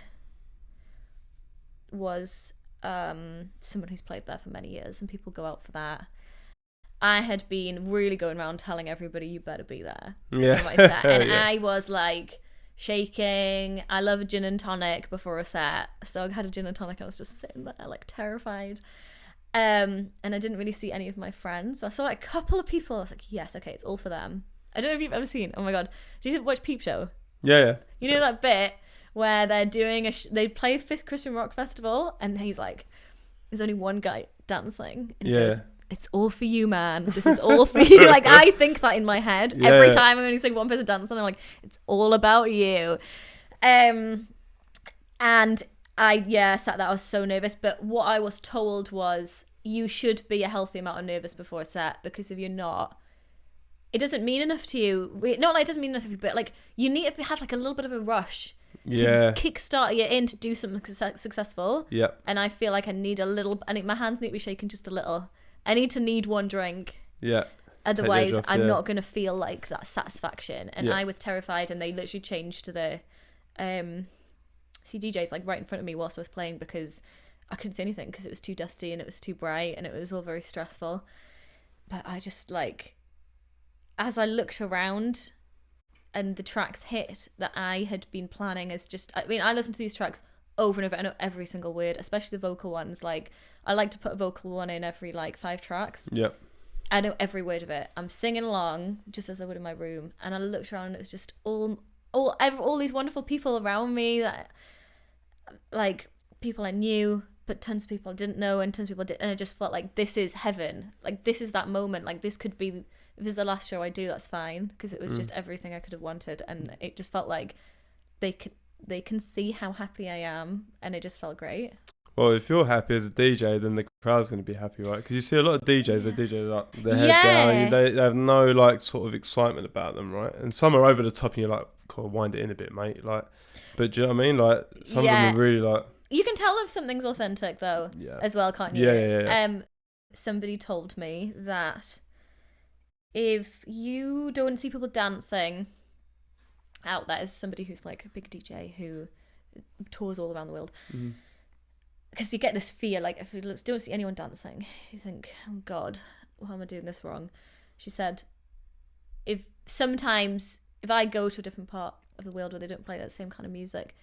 was someone who's played there for many years, and people go out for that. I had been really going around telling everybody, you better be there. Yeah. For my set. And Yeah. I was, like, shaking. I love a gin and tonic before a set. So I had a gin and tonic. I was just sitting there, like, terrified. And I didn't really see any of my friends. But I saw, like, a couple of people. I was like, yes, okay, it's all for them. I don't know if you've ever seen, oh my God, did you watch Peep Show? Yeah. You know that bit where they're doing they play Christian rock festival, and he's like, there's only one guy dancing. And he goes, it's all for you, man. This is all for you. Like, I think that in my head every time I'm only seeing one person dancing. I'm like, it's all about you. And I sat there. I was so nervous. But what I was told was, you should be a healthy amount of nervous before a set, because if you're not, it doesn't mean enough to you. Not like it doesn't mean enough to you, but, like, you need to have, like, a little bit of a rush to kickstart you in to do something successful. Yeah. And I feel like I need my hands need to be shaking just a little. I need one drink. Yeah. Otherwise, I'm not going to feel, like, that satisfaction. And I was terrified, and they literally changed to the CDJs, like, right in front of me whilst I was playing, because I couldn't see anything because it was too dusty and it was too bright and it was all very stressful. But I just, like, as I looked around and the tracks hit that I had been planning as just, I mean, I listened to these tracks over and over. I know every single word, especially the vocal ones. Like, I like to put a vocal one in every, like, 5 tracks. Yep. I know every word of it. I'm singing along just as I would in my room, and I looked around and it was just all these wonderful people around me, that, like, people I knew, but tons of people I didn't know, and tons of people did, and I just felt like this is heaven. Like, this is that moment. Like, this could be, if this is the last show I do, that's fine, because it was just everything I could have wanted, and it just felt like they can see how happy I am, and it just felt great. Well, if you're happy as a DJ, then the crowd's going to be happy, right? Because you see a lot of DJs, they DJ like their head down, they have no, like, sort of excitement about them, right? And some are over the top, and you're like, God, wind it in a bit, mate. Like, but do you know what I mean? Like, some of them are really, like, you can tell if something's authentic, though, as well, can't you? Yeah. Somebody told me that if you don't see people dancing out there, as somebody who's, like, a big DJ who tours all around the world, because you get this fear, like, if you don't see anyone dancing, you think, oh God, how am I doing this wrong? She said, if I go to a different part of the world where they don't play that same kind of music,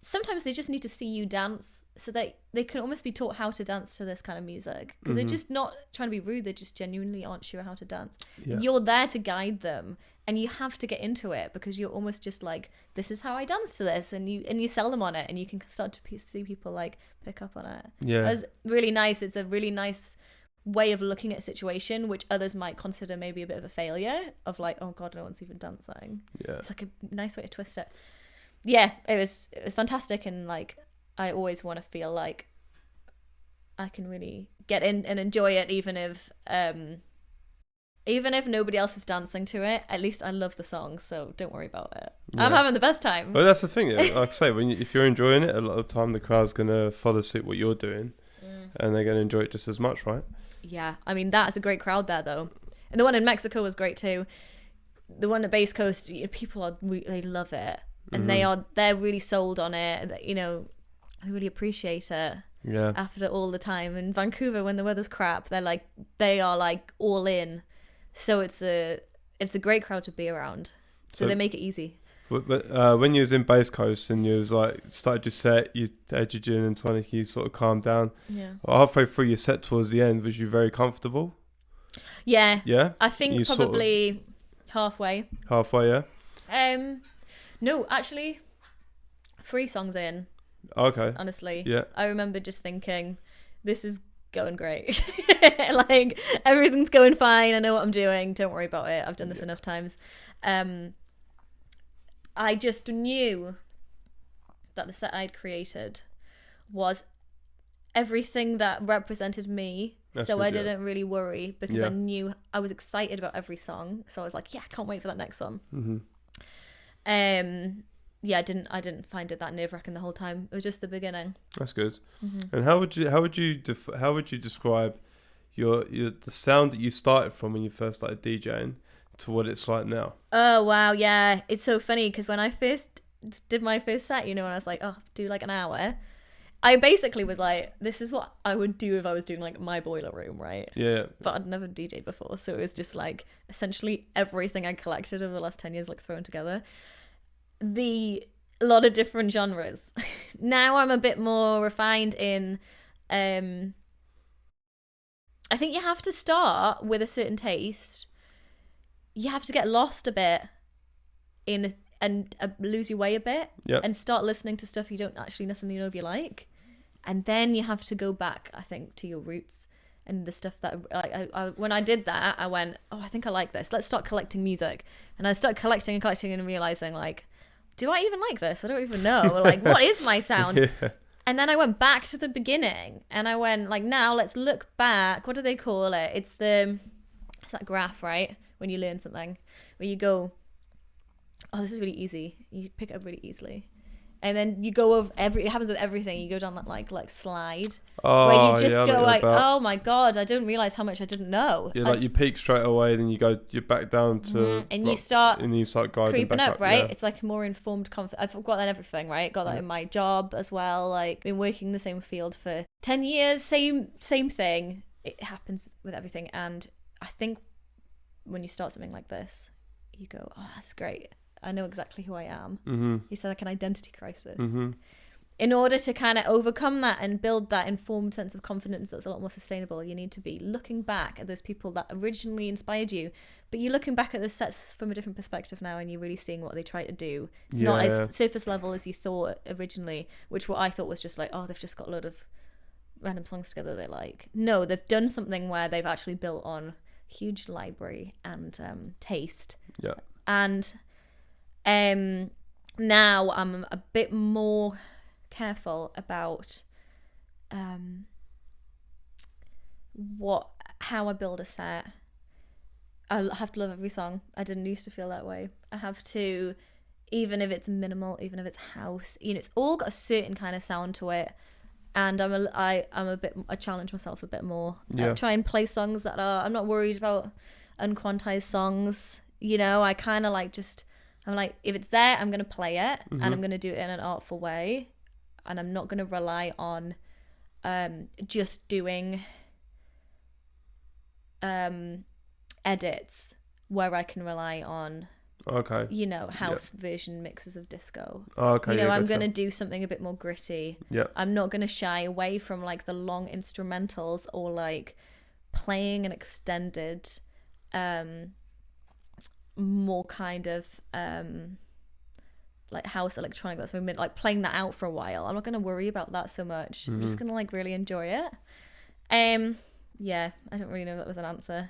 sometimes they just need to see you dance so that they can almost be taught how to dance to this kind of music, because they're just not trying to be rude, they just genuinely aren't sure how to dance. You're there to guide them, and you have to get into it, because you're almost just like, this is how I dance to this, and you sell them on it, and you can start to see people like pick up on it. It's really nice. It's a really nice way of looking at a situation which others might consider maybe a bit of a failure, of like, oh god, no one's even dancing. It's like a nice way to twist it. Yeah, it was fantastic, and like I always want to feel like I can really get in and enjoy it, even if nobody else is dancing to it. At least I love the song, so don't worry about it. I'm having the best time. Well, that's the thing. Like I say, if you're enjoying it, a lot of the time the crowd's gonna follow suit what you're doing, and they're gonna enjoy it just as much, right? Yeah, I mean that's a great crowd there though, and the one in Mexico was great too. The one at Base Coast, people they love it. And they're really sold on it. You know, they really appreciate it. Yeah. After all the time in Vancouver, when the weather's crap, they are like all in. So it's a great crowd to be around. So they make it easy. But when you was in Base Coast and you was like started your set, you had your gin and tonic, you sort of calmed down. Yeah. Well, halfway through your set towards the end, was you very comfortable? Yeah. Yeah. I think probably halfway. Halfway, yeah. No, actually, 3 songs in. Okay. Honestly. Yeah. I remember just thinking, this is going great. Like, everything's going fine. I know what I'm doing. Don't worry about it. I've done this enough times. I just knew that the set I'd created was everything that represented me. That's so good, I didn't really worry, because I knew I was excited about every song. So I was like, yeah, I can't wait for that next one. I didn't find it that nerve-wracking the whole time. It was just the beginning. That's good. And how would you describe the sound that you started from when you first started DJing to what it's like now? Oh wow, yeah, it's so funny, because when I first did my first set, and I was like, oh, do like an hour, I basically was like, this is what I would do if I was doing like my boiler room, right? Yeah. But I'd never DJed before, so it was just like essentially everything I collected over the last 10 years like thrown together. A lot of different genres. Now I'm a bit more refined in I think you have to start with a certain taste. You have to get lost a bit and lose your way a bit, and start listening to stuff you don't actually necessarily know if you like, and then you have to go back, I think, to your roots and the stuff that I when I did that, I went, oh, I think I like this. Let's start collecting music, and I started collecting and realizing, like, do I even like this? I don't even know. Like, what is my sound? Yeah. And then I went back to the beginning, and I went, like, now let's look back. What do they call it? It's that graph, right? When you learn something, where you go, oh, this is really easy. You pick it up really easily. And then you go over it happens with everything. You go down that like slide, where you just go like, oh my god, I didn't realize how much I didn't know. Yeah, like you peak straight away, then you're back down to, and you start creeping up, right? Yeah. It's like more informed confidence. I've got that in everything, right? Got that in my job as well. Like, been working in the same field for 10 years, same thing. It happens with everything, and I think when you start something like this, you go, oh, that's great. I know exactly who I am. You said, like, an identity crisis. In order to kind of overcome that and build that informed sense of confidence that's a lot more sustainable, you need to be looking back at those people that originally inspired you, but you're looking back at those sets from a different perspective now, and you're really seeing what they tried to do. It's not as surface level as you thought originally, which what I thought was just like, oh, they've just got a load of random songs together they like. No, they've done something where they've actually built on huge library and taste. Yeah. And now I'm a bit more careful about how I build a set. I have to love every song. I didn't used to feel that way. I have to, even if it's minimal, even if it's house, it's all got a certain kind of sound to it. And I challenge myself a bit more. I try and play songs that I'm not worried about unquantized songs. I kind of like I'm like, if it's there, I'm going to play it, and I'm going to do it in an artful way. And I'm not going to rely on just doing edits where I can rely on Okay. you know, house version mixes of disco. Oh, okay. You know, yeah, I'm gotcha. going to do something a bit more gritty. Yeah. I'm not going to shy away from like the long instrumentals or like playing an extended, more kind of like house electronic that's been like playing that out for a while. I'm not going to worry about that so much. I'm just going to like really enjoy it. Yeah, I don't really know if that was an answer.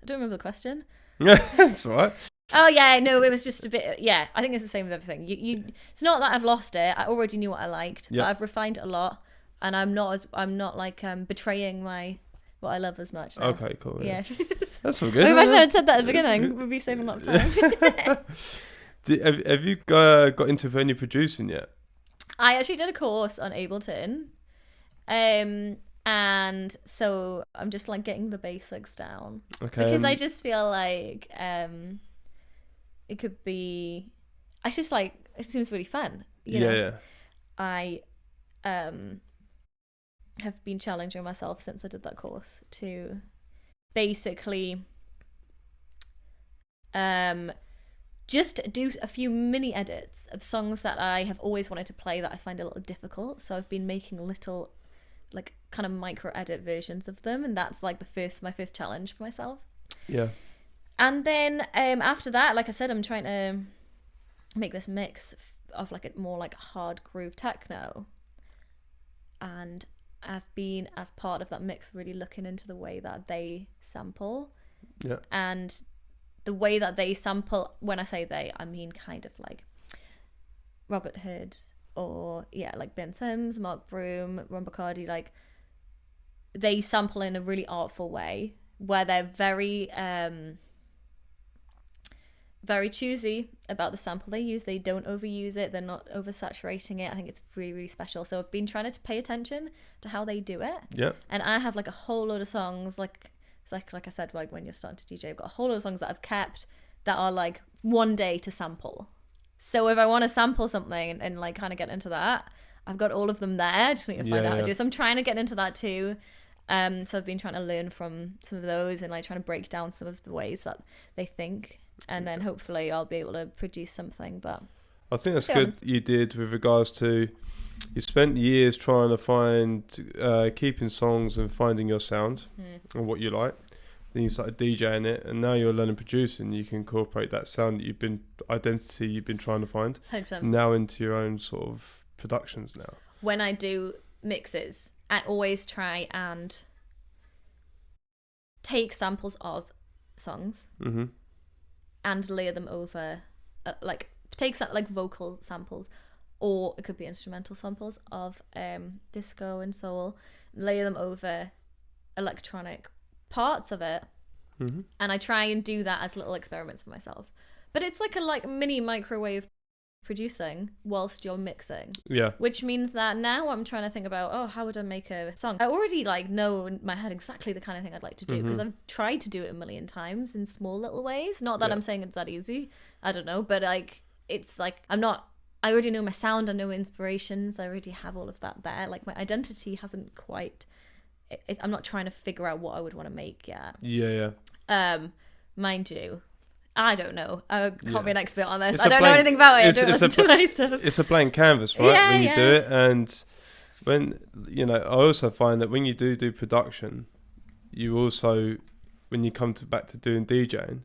I don't remember the question. That's all right. Oh yeah, no, it was just a bit. Yeah, I think it's the same with everything. It's not that I've lost it. I already knew what I liked, but I've refined it a lot, and I'm not like betraying what I love as much now. Okay, cool. Yeah, That's all good. I imagine I'd said that at the beginning. We'd be saving a lot of time. Have you got into any producing yet? I actually did a course on Ableton, and so I'm just like getting the basics down. Okay. Because I just feel like it could be. I just like it seems really fun. You know? Yeah. I have been challenging myself since I did that course to basically just do a few mini edits of songs that I have always wanted to play that I find a little difficult. So I've been making little like kind of micro edit versions of them, and that's like my first challenge for myself. Yeah. And then after that, like I said, I'm trying to make this mix of like a more like hard groove techno, and I've been, as part of that mix, really looking into the way that they sample. Yeah. And the way that they sample, when I say they, I mean kind of like Robert Hood or like Ben Sims, Mark Broom, Ron Bacardi. Like they sample in a really artful way where they're very very choosy about the sample they use. They don't overuse it. They're not oversaturating it. I think it's really, really special. So I've been trying to pay attention to how they do it. Yeah. And I have like a whole load of songs, like I said, like when you're starting to DJ, I've got a whole load of songs that I've kept that are like one day to sample. So if I want to sample something and like kind of get into that, I've got all of them there. I just need to find out how to do it. So I'm trying to get into that too. So I've been trying to learn from some of those and like trying to break down some of the ways that they think. And then hopefully I'll be able to produce something. But I think that's good you did with regards to, you spent years trying to find, keeping songs and finding your sound and what you like. Then you started DJing it, and now you're learning producing. You can incorporate that sound that identity you've been trying to find 100%. now into your own sort of productions now. When I do mixes, I always try and take samples of songs and layer them over, take vocal samples, or it could be instrumental samples of disco and soul, layer them over electronic parts of it, and I try and do that as little experiments for myself. But it's like a mini microwave producing whilst you're mixing. Yeah. Which means that now I'm trying to think about, how would I make a song? I already know in my head exactly the kind of thing I'd like to do, because I've tried to do it a million times in small little ways. Not that I'm saying it's that easy. I don't know, but it's like I already know my sound, I know inspirations, I already have all of that there. Like my identity hasn't quite, I'm not trying to figure out what I would want to make yet. Yeah. Mind you, I don't know. I can't be an expert on this. It's I don't know anything about it. I don't listen to my stuff. It's a blank canvas, right? When you do it, and when I also find that when you do production, you also, when you come back to doing DJing,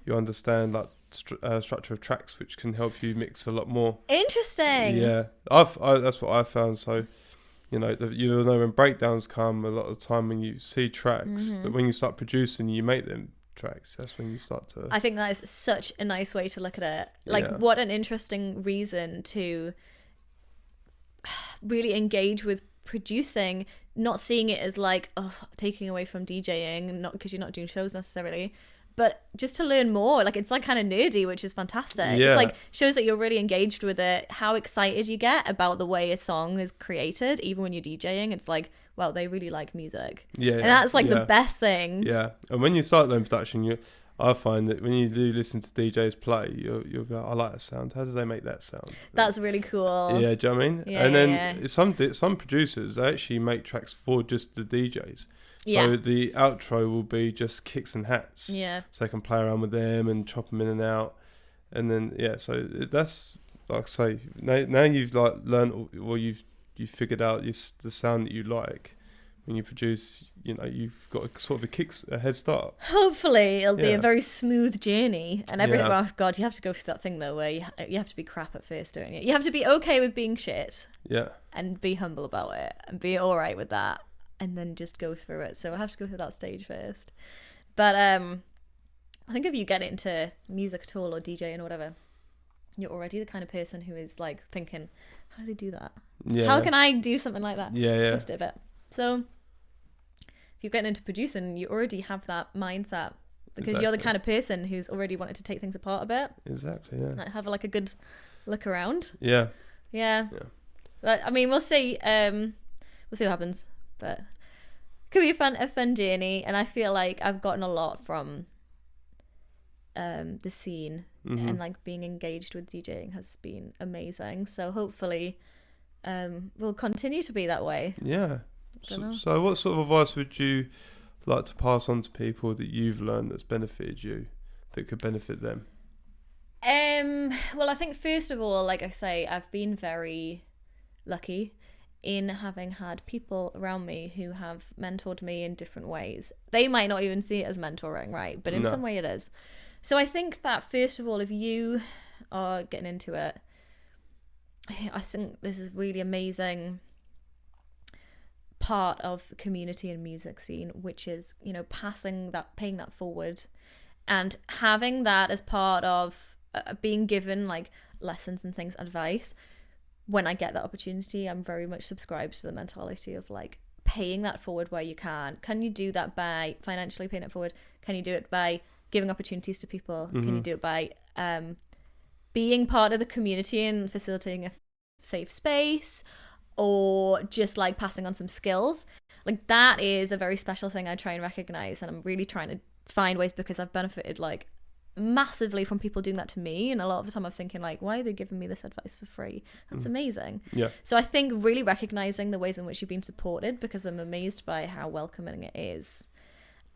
you understand like structure of tracks, which can help you mix a lot more. Interesting. Yeah, that's what I found. So, you'll know when breakdowns come a lot of the time when you see tracks, but when you start producing, you make them tracks. That's when you start to. I think that is such a nice way to look at it. What an interesting reason to really engage with producing, not seeing it as taking away from DJing, not because you're not doing shows necessarily, but just to learn more. It's kind of nerdy, which is fantastic. Yeah. It's shows that you're really engaged with it, how excited you get about the way a song is created, even when you're DJing. It's well, they really like music. Yeah. And that's the best thing. Yeah. And when you start learning production, I find that when you do listen to DJs play, you'll go, I like that sound. How do they make that sound? That's really cool. Yeah, do you know what I mean? Yeah, and then some producers, they actually make tracks for just the DJs. So the outro will be just kicks and hats. Yeah. So they can play around with them and chop them in and out. And then so that's like I say, now you've like learned, or you've figured out the sound that you like when you produce. You know, you've got a sort of a head start. Hopefully it'll be a very smooth journey, and oh god, you have to go through that thing though where you have to be crap at first, don't you? You have to be okay with being shit, and be humble about it and be all right with that, and then just go through it. So I have to go through that stage first. But I think if you get into music at all or DJing or whatever, you're already the kind of person who is like thinking, how do they do that? How can I do something like that? Twist it a bit. So if you're getting into producing, you already have that mindset because you're the kind of person who's already wanted to take things apart a bit. Exactly, yeah. Like have like a good look around. Yeah. I mean, we'll see. We'll see what happens, but it could be a fun journey, and I feel like I've gotten a lot from the scene, and like being engaged with DJing has been amazing. So hopefully, we'll continue to be that way. Yeah. So what sort of advice would you like to pass on to people that you've learned that's benefited you, that could benefit them? Well, I think first of all, like I say, I've been very lucky in having had people around me who have mentored me in different ways. They might not even see it as mentoring, right? But in some way it is. So I think that first of all, if you are getting into it, I think this is really amazing part of the community and music scene, which is, you know, paying that forward and having that as part of being given like lessons and things, advice. When I get that opportunity, I'm very much subscribed to the mentality of like paying that forward where you can. Can you do that by financially paying it forward? Can you do it by giving opportunities to people? Can you do it by being part of the community and facilitating a safe space? Or just like passing on some skills? Like that is a very special thing I try and recognize, and I'm really trying to find ways, because I've benefited like massively from people doing that to me, and a lot of the time I'm thinking like, why are they giving me this advice for free? That's amazing. So I think really recognizing the ways in which you've been supported, because I'm amazed by how welcoming it is.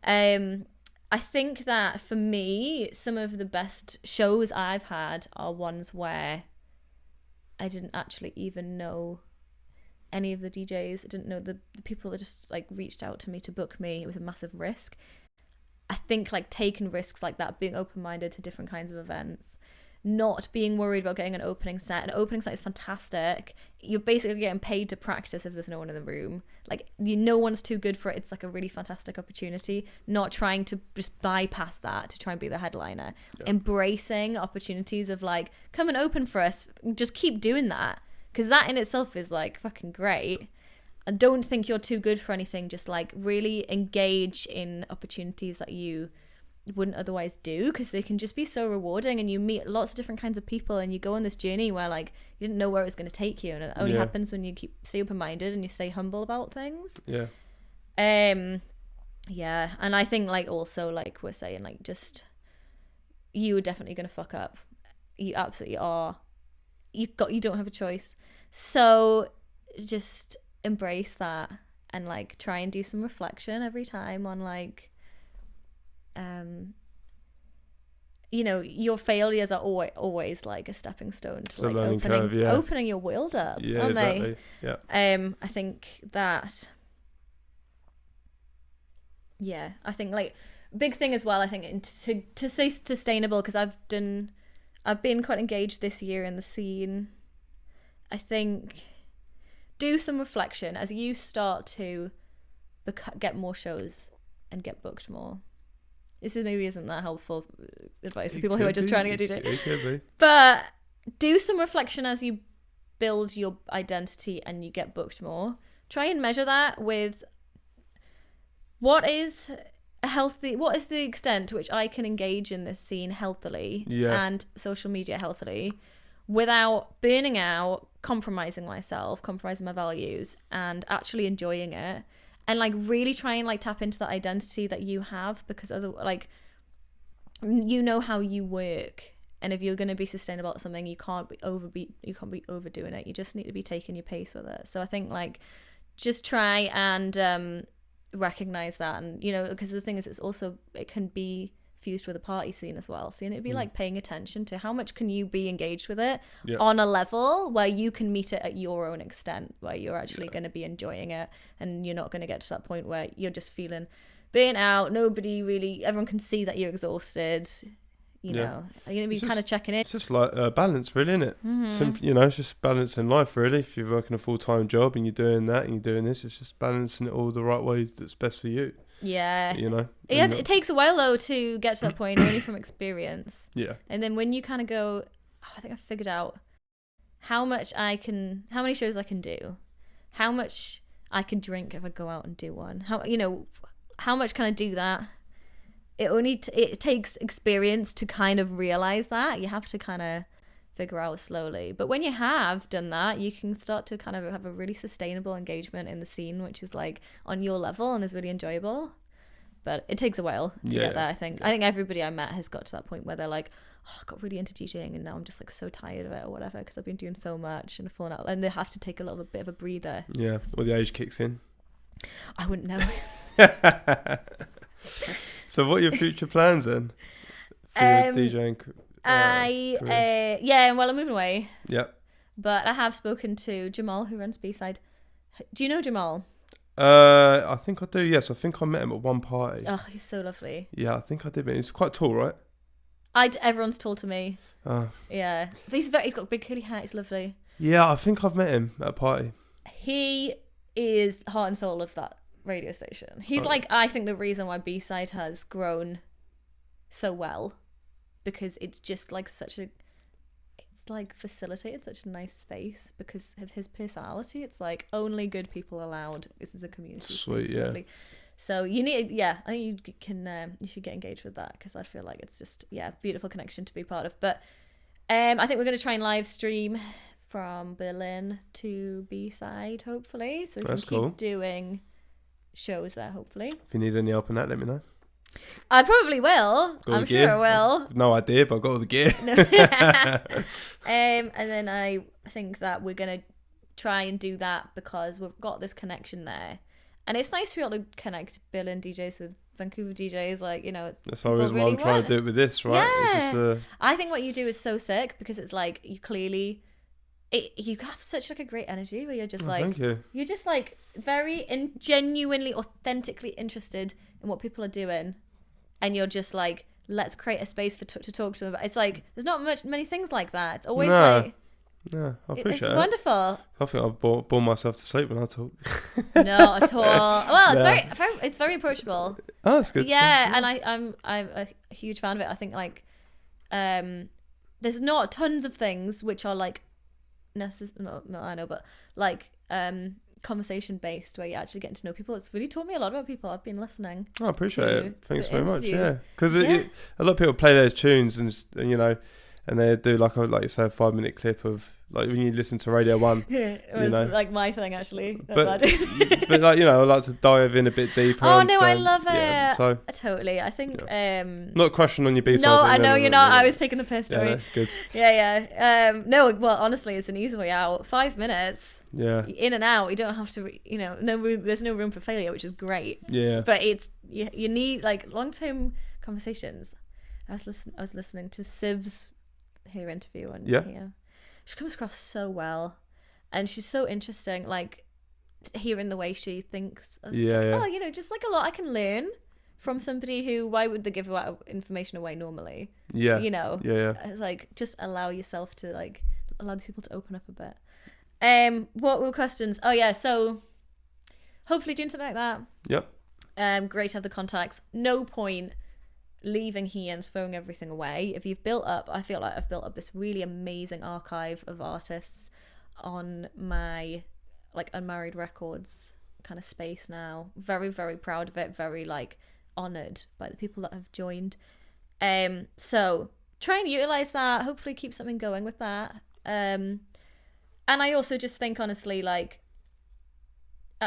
I think that for me, some of the best shows I've had are ones where I didn't actually even know any of the DJs. I didn't know the people that just like reached out to me to book me. It was a massive risk. I think like taking risks like that, being open-minded to different kinds of events, not being worried about getting an opening set. An opening set is fantastic. You're basically getting paid to practice if there's no one in the room. Like no one's too good for it. It's like a really fantastic opportunity. Not trying to just bypass that to try and be the headliner. Embracing opportunities of like, come and open for us. Just keep doing that. Because that in itself is like fucking great. I don't think you're too good for anything. Just like really engage in opportunities that you wouldn't otherwise do, because they can just be so rewarding, and you meet lots of different kinds of people, and you go on this journey where like you didn't know where it was going to take you, and it only happens when you stay open-minded and you stay humble about things. And I think like also like we're saying, like just you are definitely going to fuck up. You absolutely are. You don't have a choice. So just embrace that and like try and do some reflection every time on like you know, your failures are always like a stepping stone to like opening your world up, aren't they? I think that I think like big thing as well, I think to stay sustainable, because I've been quite engaged this year in the scene. I think do some reflection as you start to get more shows and get booked more. This maybe isn't that helpful advice for people who are just trying to get DJ. It could be. But do some reflection as you build your identity and you get booked more. Try and measure that with what is the extent to which I can engage in this scene healthily and social media healthily without burning out, compromising myself, compromising my values, and actually enjoying it. And like really try and like tap into that identity that you have, because like you know how you work, and if you're going to be sustainable at something, you can't be overdoing it. You just need to be taking your pace with it. So I think like just try and recognize that, and you know, because the thing is, it can be fused with a party scene as well. So it'd be like paying attention to how much can you be engaged with it Yeah. on a level where you can meet it at your own extent, where you're actually going to be enjoying it, and you're not going to get to that point where you're just feeling burnt out. Everyone can see that you're exhausted. You know, you're going to be kind of checking in. It's just like balance, really, isn't it? Mm-hmm. It's just balance in life, really. If you're working a full-time job and you're doing that and you're doing this, it's just balancing it all the right ways that's best for you. Yeah. You know? It takes a while, though, to get to that point, only from experience. Yeah. And then when you kind of go, I think I figured out how many shows I can do, how much I can drink if I go out and do one. How much can I do that? It takes experience to kind of realize that. You have to kind of figure out slowly. But when you have done that, you can start to kind of have a really sustainable engagement in the scene, which is like on your level and is really enjoyable. But it takes a while to get there, I think. I think everybody I met has got to that point where they're like, I got really into DJing and now I'm just like so tired of it or whatever because I've been doing so much and falling out. And they have to take a little bit of a breather. Yeah, or the age kicks in. I wouldn't know. So what are your future plans then for your DJing career? Well, I'm moving away. Yep. But I have spoken to Jamal, who runs B-Side. Do you know Jamal? I think I do, yes. I think I met him at one party. Oh, he's so lovely. Yeah, I think I did. He's quite tall, right? Everyone's tall to me. Oh. Yeah. But he's got big curly hair. He's lovely. Yeah, I think I've met him at a party. He is heart and soul of that radio station. He's I think the reason why B-Side has grown so well, because it's just like facilitated such a nice space because of his personality. It's like only good people allowed. This is a community. Sweet, yeah. Lovely. So I think you should get engaged with that because I feel like it's just beautiful connection to be part of. But I think we're going to try and live stream from Berlin to B-Side hopefully, so we can keep doing shows there hopefully. If you need any help on that, let me know. I probably will. I'm sure I will. No idea, but I've got all the gear. And then I think that we're going to try and do that because we've got this connection there. And it's nice to be able to connect Berlin DJs with Vancouver DJs. Like, that's always why I'm trying to do it with this, right? Yeah. It's just, I think what you do is so sick because it's like you clearly... you have such like a great energy where you're just thank you. You're just like very genuinely, authentically interested in what people are doing, and you're just like, let's create a space to talk to them. But it's like there's not many things like that. It's always I appreciate it. It's wonderful. I think I've bore myself to sleep when I talk. Not at all. Well, it's very approachable. Oh, that's good. Yeah, and I'm a huge fan of it. I think like there's not tons of things which are like I know, but like conversation based where you're actually getting to know people. It's really taught me a lot about people. I've been listening. I appreciate it. Thanks very much. Yeah, because a lot of people play those tunes and they do like you say a 5-minute clip of like when you listen to Radio 1. It was like my thing actually. That's but what I do. but I like to dive in a bit deeper. Oh no, I love it. Yeah, so totally. I think not crushing on your B-side. No, I know you're not. I was taking the piss. Yeah, good. Yeah. No, well, honestly, it's an easy way out. 5 minutes. Yeah. In and out. You don't have to. There's no room for failure, which is great. Yeah. But it's you need like long-term conversations. I was listening to Siv's her interview on here. She comes across so well, and she's so interesting. Like hearing the way she thinks. I was just like a lot I can learn from somebody who. Why would they give information away normally? Yeah. Yeah. It's like just allow yourself to like allow these people to open up a bit. What were questions? Oh yeah, so hopefully doing something like that. Yep. Great to have the contacts. No point leaving here and throwing everything away. If you've I feel like I've built up this really amazing archive of artists on my like Unmarried Records kind of space now. Very, very proud of it. Very like honoured by the people that have joined. So try and utilise that. Hopefully keep something going with that. And I also just think honestly like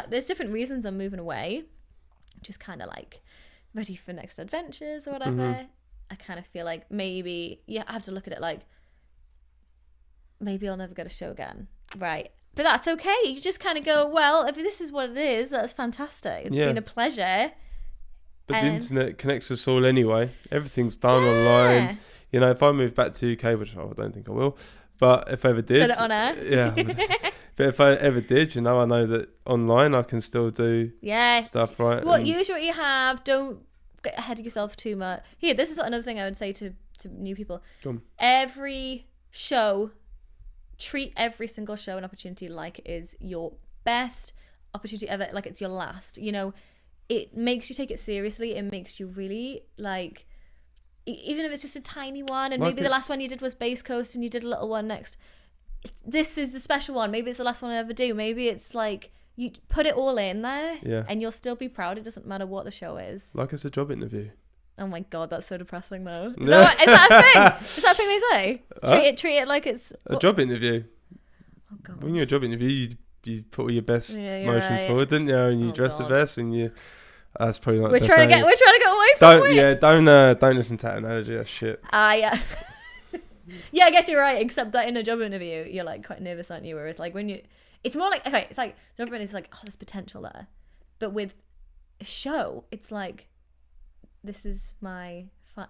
there's different reasons I'm moving away. Just kind of like ready for next adventures or whatever. Mm-hmm. I kind of feel like maybe I have to look at it like maybe I'll never get a show again, right? But that's okay. You just kind of go, well, if this is what it is, that's fantastic. It's been a pleasure. But the internet connects us all anyway. Everything's done online. You know, if I move back to UK, which I don't think I will, but if I ever did, put it on air. Yeah. But if I ever did, you know, I know that online I can still do stuff, right? Well, use what you have. Don't get ahead of yourself too much. Here, this is another thing I would say to new people. Every show, treat every single show and opportunity like it is your best opportunity ever, like it's your last. You know, it makes you take it seriously. It makes you really like, even if it's just a tiny one, and maybe the last one you did was Bass Coast and you did a little one next. This is the special one. Maybe it's the last one I ever do. Maybe it's like you put it all in there, and you'll still be proud. It doesn't matter what the show is. Like it's a job interview. Oh my god, that's so depressing though. Is that a thing? Is that a thing they say? Treat it like it's a job interview. Oh god. When you're a job interview, you put all your best motions forward, didn't you? And you dress the best, and you. That's probably not. We're trying to get away from it. Don't listen to that analogy. That's shit. Yeah. Yeah, I guess you're right. Except that in a job interview, you're like quite nervous, aren't you? Whereas like when you, it's more like it's like job interview is like, oh, there's potential there, but with a show, it's like, this is my I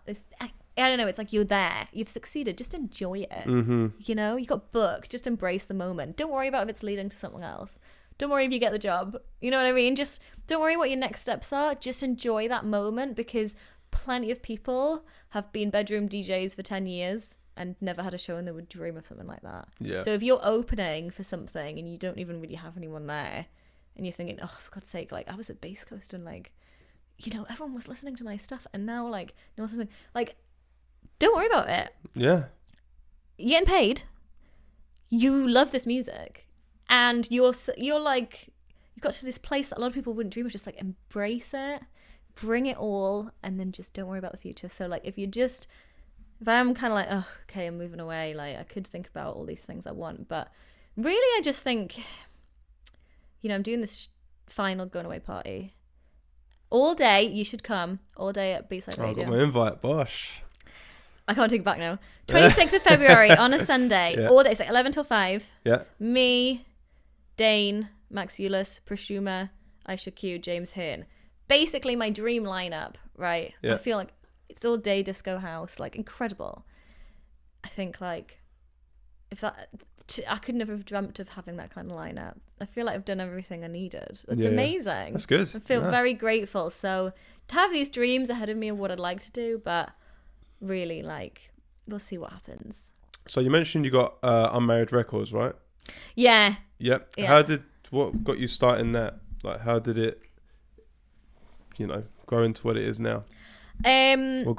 don't know. It's like you're there. You've succeeded. Just enjoy it. Mm-hmm. You know, you got booked. Just embrace the moment. Don't worry about if it's leading to something else. Don't worry if you get the job. You know what I mean? Just don't worry what your next steps are. Just enjoy that moment, because plenty of people have been bedroom DJs for 10 years and never had a show, and they would dream of something like that. Yeah. So if you're opening for something and you don't even really have anyone there, and you're thinking, oh, for God's sake, like I was at Bass Coast and like, you know, everyone was listening to my stuff, and now like no one's listening. Like, don't worry about it. Yeah. You're getting paid. You love this music. And you're like, you got to this place that a lot of people wouldn't dream of. Just like embrace it, bring it all, and then just don't worry about the future. So like if I'm kind of like, oh, okay, I'm moving away, like I could think about all these things I want, but really I just think, you know, I'm doing this final going away party all day. You should come all day at B-Side Radio. I got my invite, bosh. I can't take it back now. 26th of February on a Sunday, all day. It's like 11 till 5. Yeah. Me, Dane, Max Eulis, Prosumer, Aisha Q, James Hearn. Basically my dream lineup, right? Yeah. I feel like it's all day disco house, like incredible. I think like I could never have dreamt of having that kind of lineup. I feel like I've done everything I needed. It's amazing. That's good. I feel very grateful. So to have these dreams ahead of me of what I'd like to do, but really like we'll see what happens. So you mentioned you got Unmarried Records, right? Yeah. Yep. Yeah. What got you starting that? Like, how did it, you know, grow into what it is now? What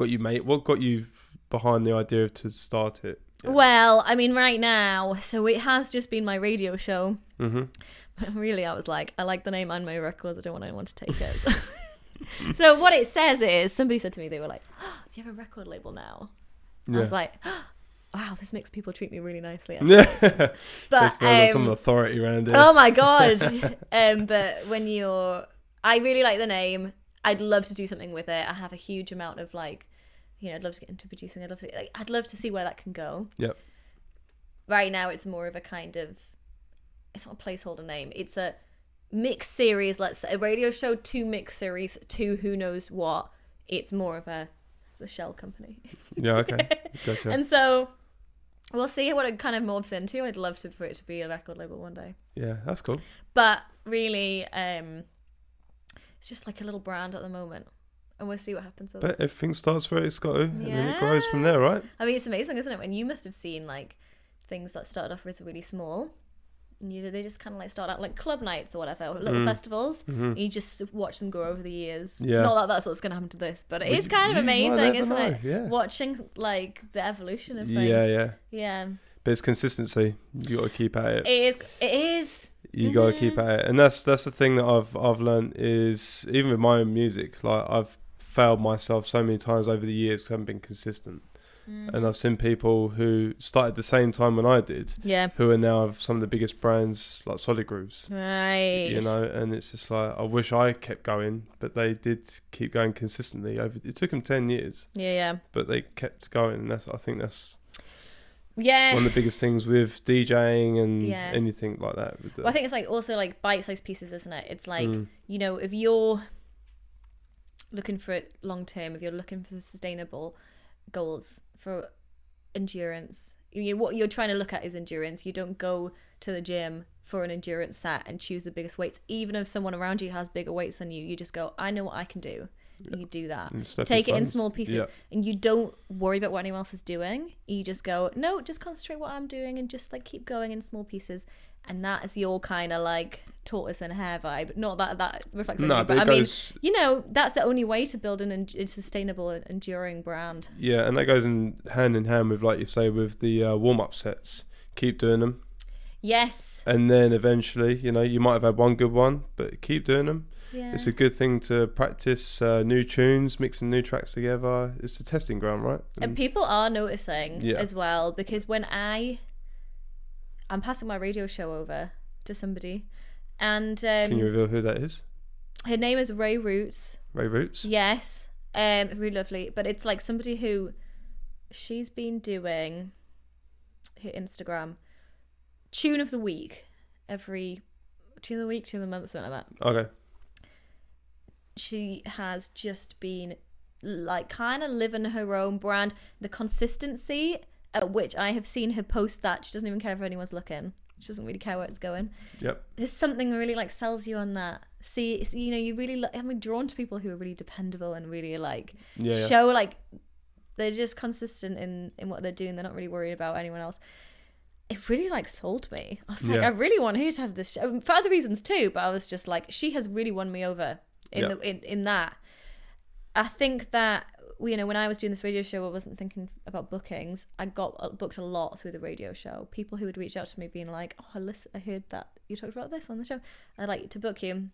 got you behind the idea to start it? Yeah. Well, I mean, right now, so it has just been my radio show. Mm-hmm. But really, I was like, I like the name Unmarried Records. I don't want anyone to take it. So what it says is, somebody said to me, they were like, oh, you have a record label now? Yeah. I was like, oh, wow, this makes people treat me really nicely. Yeah. But there's some authority around it. Oh my God. But I really like the name. I'd love to do something with it. I have a huge amount of like, you know, I'd love to get into producing. I'd love to see where that can go. Yep. Right now, it's more of a kind of, it's not a placeholder name. It's a mix series. Let's say a radio show to mix series to who knows what. It's more of a shell company. Yeah. Okay. Gotcha. And so we'll see what it kind of morphs into. I'd love for it to be a record label one day. Yeah, that's cool. But really, it's just like a little brand at the moment. And we'll see what happens with it. But everything starts where it's got to, and then it grows from there, right? I mean, it's amazing, isn't it? When you must have seen like things that started off as really small, and they just kind of like start out like club nights or whatever, or little festivals. Mm-hmm. And you just watch them grow over the years. Yeah. Not that that's what's going to happen to this, but it is kind of amazing, isn't it? Yeah. Watching like the evolution of things. Yeah. But it's consistency. You got to keep at it. It is. You got to keep at it, and that's the thing that I've learned is, even with my own music, like I've failed myself so many times over the years because I haven't been consistent. And I've seen people who started the same time when I did, who are now some of the biggest brands like Solid Grooves, right? You know, and it's just like, I wish I kept going, but they did keep going consistently. It took them 10 years, but they kept going, and I think that's one of the biggest things with DJing and anything like that. Well, I think it's like also like bite-sized pieces, isn't it? It's like you know, if you're looking for it long term, if you're looking for sustainable goals for endurance, what you're trying to look at is endurance. You don't go to the gym for an endurance set and choose the biggest weights. Even if someone around you has bigger weights than you just go, I know what I can do. And you do that. Take it in small pieces. And you don't worry about what anyone else is doing. You just go, no, just concentrate what I'm doing and just like keep going in small pieces. And that is your kind of like tortoise and hare vibe. Not that reflects on you, but I mean, that's the only way to build a sustainable and enduring brand. Yeah, and that goes hand in hand with, like you say, with the warm-up sets. Keep doing them. Yes. And then eventually, you might have had one good one, but keep doing them. Yeah. It's a good thing to practice new tunes, mixing new tracks together. It's a testing ground, right? And people are noticing as well, because when I'm passing my radio show over to somebody, and can you reveal who that is? Her name is Ray Roots. Ray Roots? Yes. Really lovely. But it's like somebody who she's been doing her Instagram tune of the week, every tune of the week, tune of the month, something like that. Okay. She has just been like kind of living her own brand. The consistency at which I have seen her post that she doesn't even care if anyone's looking. She doesn't really care where it's going. Yep. There's something really like sells you on that. See, you really I'm drawn to people who are really dependable and really like show like they're just consistent in what they're doing. They're not really worried about anyone else. It really like sold me. I was like, I really want her to have this show for other reasons too. But I was just like, she has really won me over in that. I think that when I was doing this radio show, I wasn't thinking about bookings. I got booked a lot through the radio show. People who would reach out to me being like, oh, I heard that you talked about this on the show. I'd like to book you.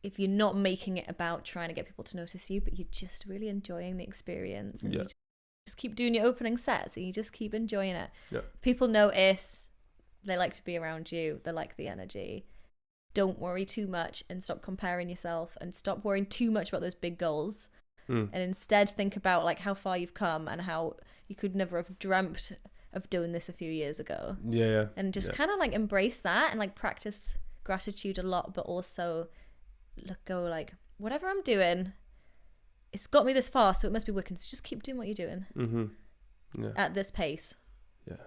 If you're not making it about trying to get people to notice you, but you're just really enjoying the experience, and you just keep doing your opening sets and you just keep enjoying it. People notice, they like to be around you, they like the energy. Don't worry too much and stop comparing yourself and stop worrying too much about those big goals. And instead think about like how far you've come and how you could never have dreamt of doing this a few years ago. And just kind of like embrace that and like practice gratitude a lot, but also go like, whatever I'm doing, it's got me this far, so it must be working. So just keep doing what you're doing at this pace.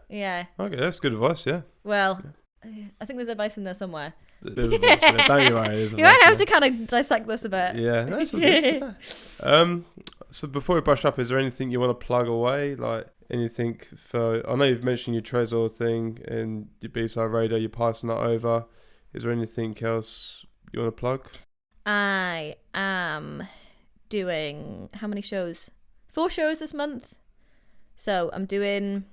Okay, that's good advice. Well, I think there's advice in there somewhere. There's advice in there. Don't you worry. You might have to kind of dissect this a bit. Yeah, that's all good. So before we brush up, is there anything you want to plug away? Like anything for? I know you've mentioned your Trezor thing and your B-Side Radio. You're passing that over. Is there anything else you want to plug? I am doing how many shows? 4 shows this month. So I'm doing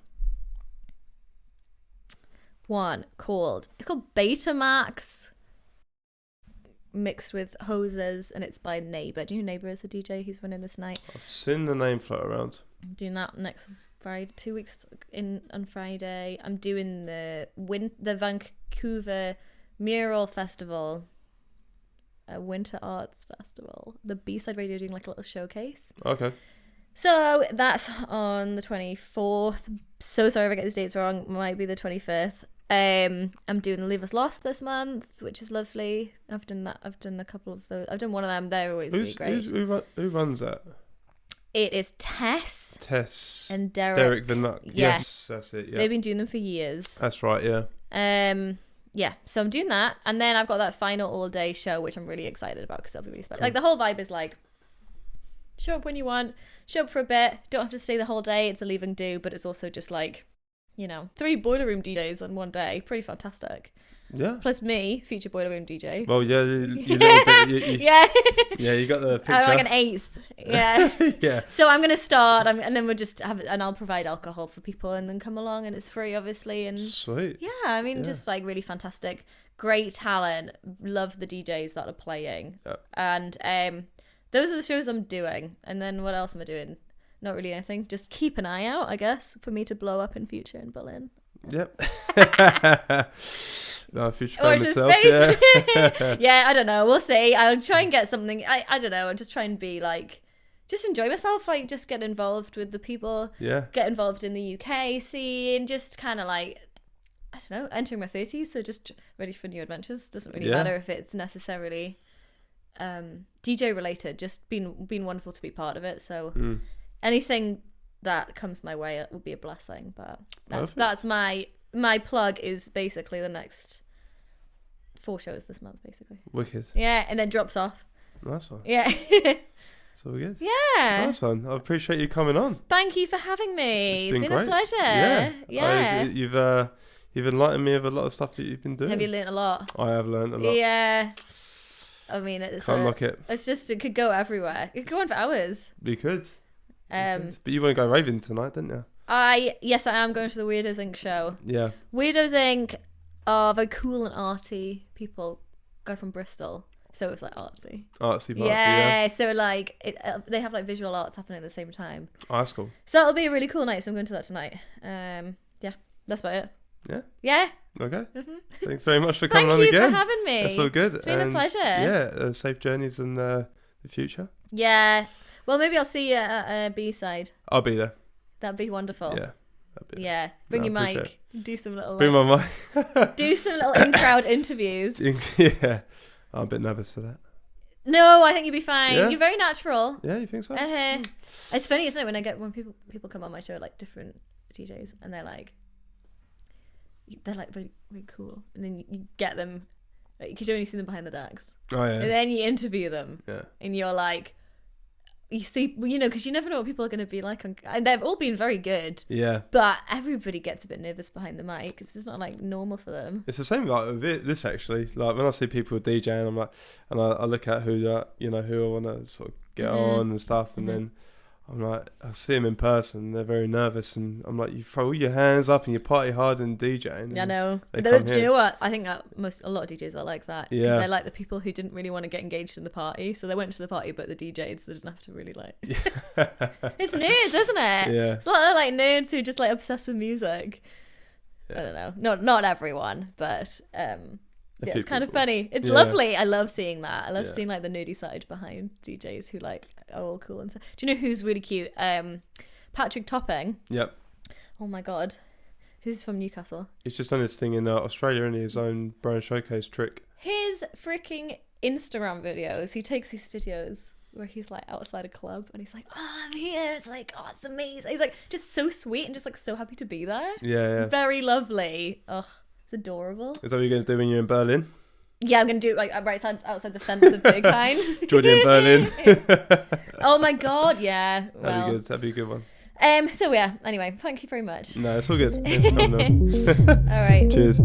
one called Betamax mixed with hoses, and it's by Neighbour. Do you know Neighbour is the DJ who's running this night? I've seen the name float around. I'm doing that next Friday, 2 weeks on Friday. I'm doing the Vancouver Mural Festival, a winter arts festival. The B-Side Radio doing like a little showcase. Okay. So that's on the 24th. So sorry if I get these dates wrong. Might be the 25th. I'm doing Leave Us Lost this month, which is lovely. I've done that. I've done a couple of those. I've done one of them. They're always really great. Who runs that? It is Tess and Derek Vinnuck. Yes, that's it. Yeah. They've been doing them for years. That's right. Yeah. Yeah, so I'm doing that, and then I've got that final all-day show, which I'm really excited about because it'll be really special. Like the whole vibe is like, show up when you want, show up for a bit, don't have to stay the whole day. It's a leave and do, but it's also just like, 3 boiler room DJs on one day, pretty fantastic. Yeah. Plus me, future boiler room DJ. Well, yeah, you little bit. Yeah. Yeah, you got the picture. I'm like an 8th. Yeah. Yeah. So I'm gonna start, and then we'll just have, and I'll provide alcohol for people, and then come along, and it's free, obviously. And sweet. Yeah, I mean, just like really fantastic, great talent. Love the DJs that are playing, and those are the shows I'm doing. And then what else am I doing? Not really anything. Just keep an eye out, I guess, for me to blow up in future in Berlin. Yep. No, future or just myself, space. Yeah, I don't know. We'll see. I'll try and get something. I don't know. I'll just try and be like, just enjoy myself. Like, just get involved with the people. Yeah. Get involved in the UK scene. Just kind of like, I don't know, entering my 30s. So just ready for new adventures. Doesn't really matter if it's necessarily DJ related, just been wonderful to be part of it. So anything that comes my way would be a blessing. But that's my plug is basically the next 4 shows this month, basically. Wicked. Yeah, and then drops off. Nice one. Yeah. It's all good. Yeah. Nice one. I appreciate you coming on. Thank you for having me. It's been great. a pleasure. Yeah. Yeah. You've enlightened me of a lot of stuff that you've been doing. Have you learnt a lot? I have learned a lot. Yeah. I mean, Can't knock it. It's just, it could go everywhere. It could go on for hours. We could. But you want to go raving tonight, didn't you? Yes, I am going to the Weirdos Inc. show. Yeah. Weirdos Inc. are very cool and arty people. Guy from Bristol. So it's like artsy. Artsy, yeah. So like they have like visual arts happening at the same time. Oh, that's cool. So it'll be a really cool night. So I'm going to that tonight. Yeah, that's about it. Yeah. Yeah. Okay. Thanks very much for coming on again. Thank you for having me. That's all good. It's been a pleasure. Yeah. Safe journeys in the future. Yeah. Well, maybe I'll see you at B-Side. I'll be there. That'd be wonderful. Yeah. Yeah. Bring your mic. Do some little. Bring my mic. Do some little in-crowd interviews. Yeah. I'm a bit nervous for that. No, I think you'll be fine. Yeah? You're very natural. Yeah, you think so? It's funny, isn't it, when people come on my show, like different DJs, and they're like very, very cool, and then you get them, like, because you only see them behind the decks. Oh yeah. And then you interview them. Yeah. And you're like, you see, because you never know what people are going to be like. And they've all been very good. Yeah. But everybody gets a bit nervous behind the mic because it's not like normal for them. It's the same like with this actually. Like when I see people DJing, I'm like, and I look at who I want to sort of get on and stuff, and then I'm like, I see them in person, and they're very nervous, and I'm like, you throw all your hands up and you party hard and DJing. Yeah, I know. Do you know what? I think that a lot of DJs are like that. Yeah. They're like the people who didn't really want to get engaged in the party, so they went to the party, but the DJs they didn't have to really like. It's nerds, isn't it? Yeah. It's a lot of like nerds who just like obsessed with music. Yeah. I don't know. Not everyone, but yeah, it's kind of funny. It's lovely. I love seeing that. I love seeing like the nerdy side behind DJs who like are all cool and stuff. Do you know who's really cute? Patrick Topping. Yep. Oh my god. Who's from Newcastle? He's just done his thing in Australia, and his own brand showcase trick. His freaking Instagram videos. He takes these videos where he's like outside a club and he's like, oh, I'm here. It's like, oh, it's amazing. He's like just so sweet and just like so happy to be there. Yeah. Very lovely. Ugh. It's adorable. Is that what you're going to do when you're in Berlin? Yeah, I'm going to do it like right outside the fence of Berghain. Jordan in Berlin. Oh my god, yeah. Well, That'd be a good one. So yeah, anyway, thank you very much. No, it's all good. It's all right. Cheers.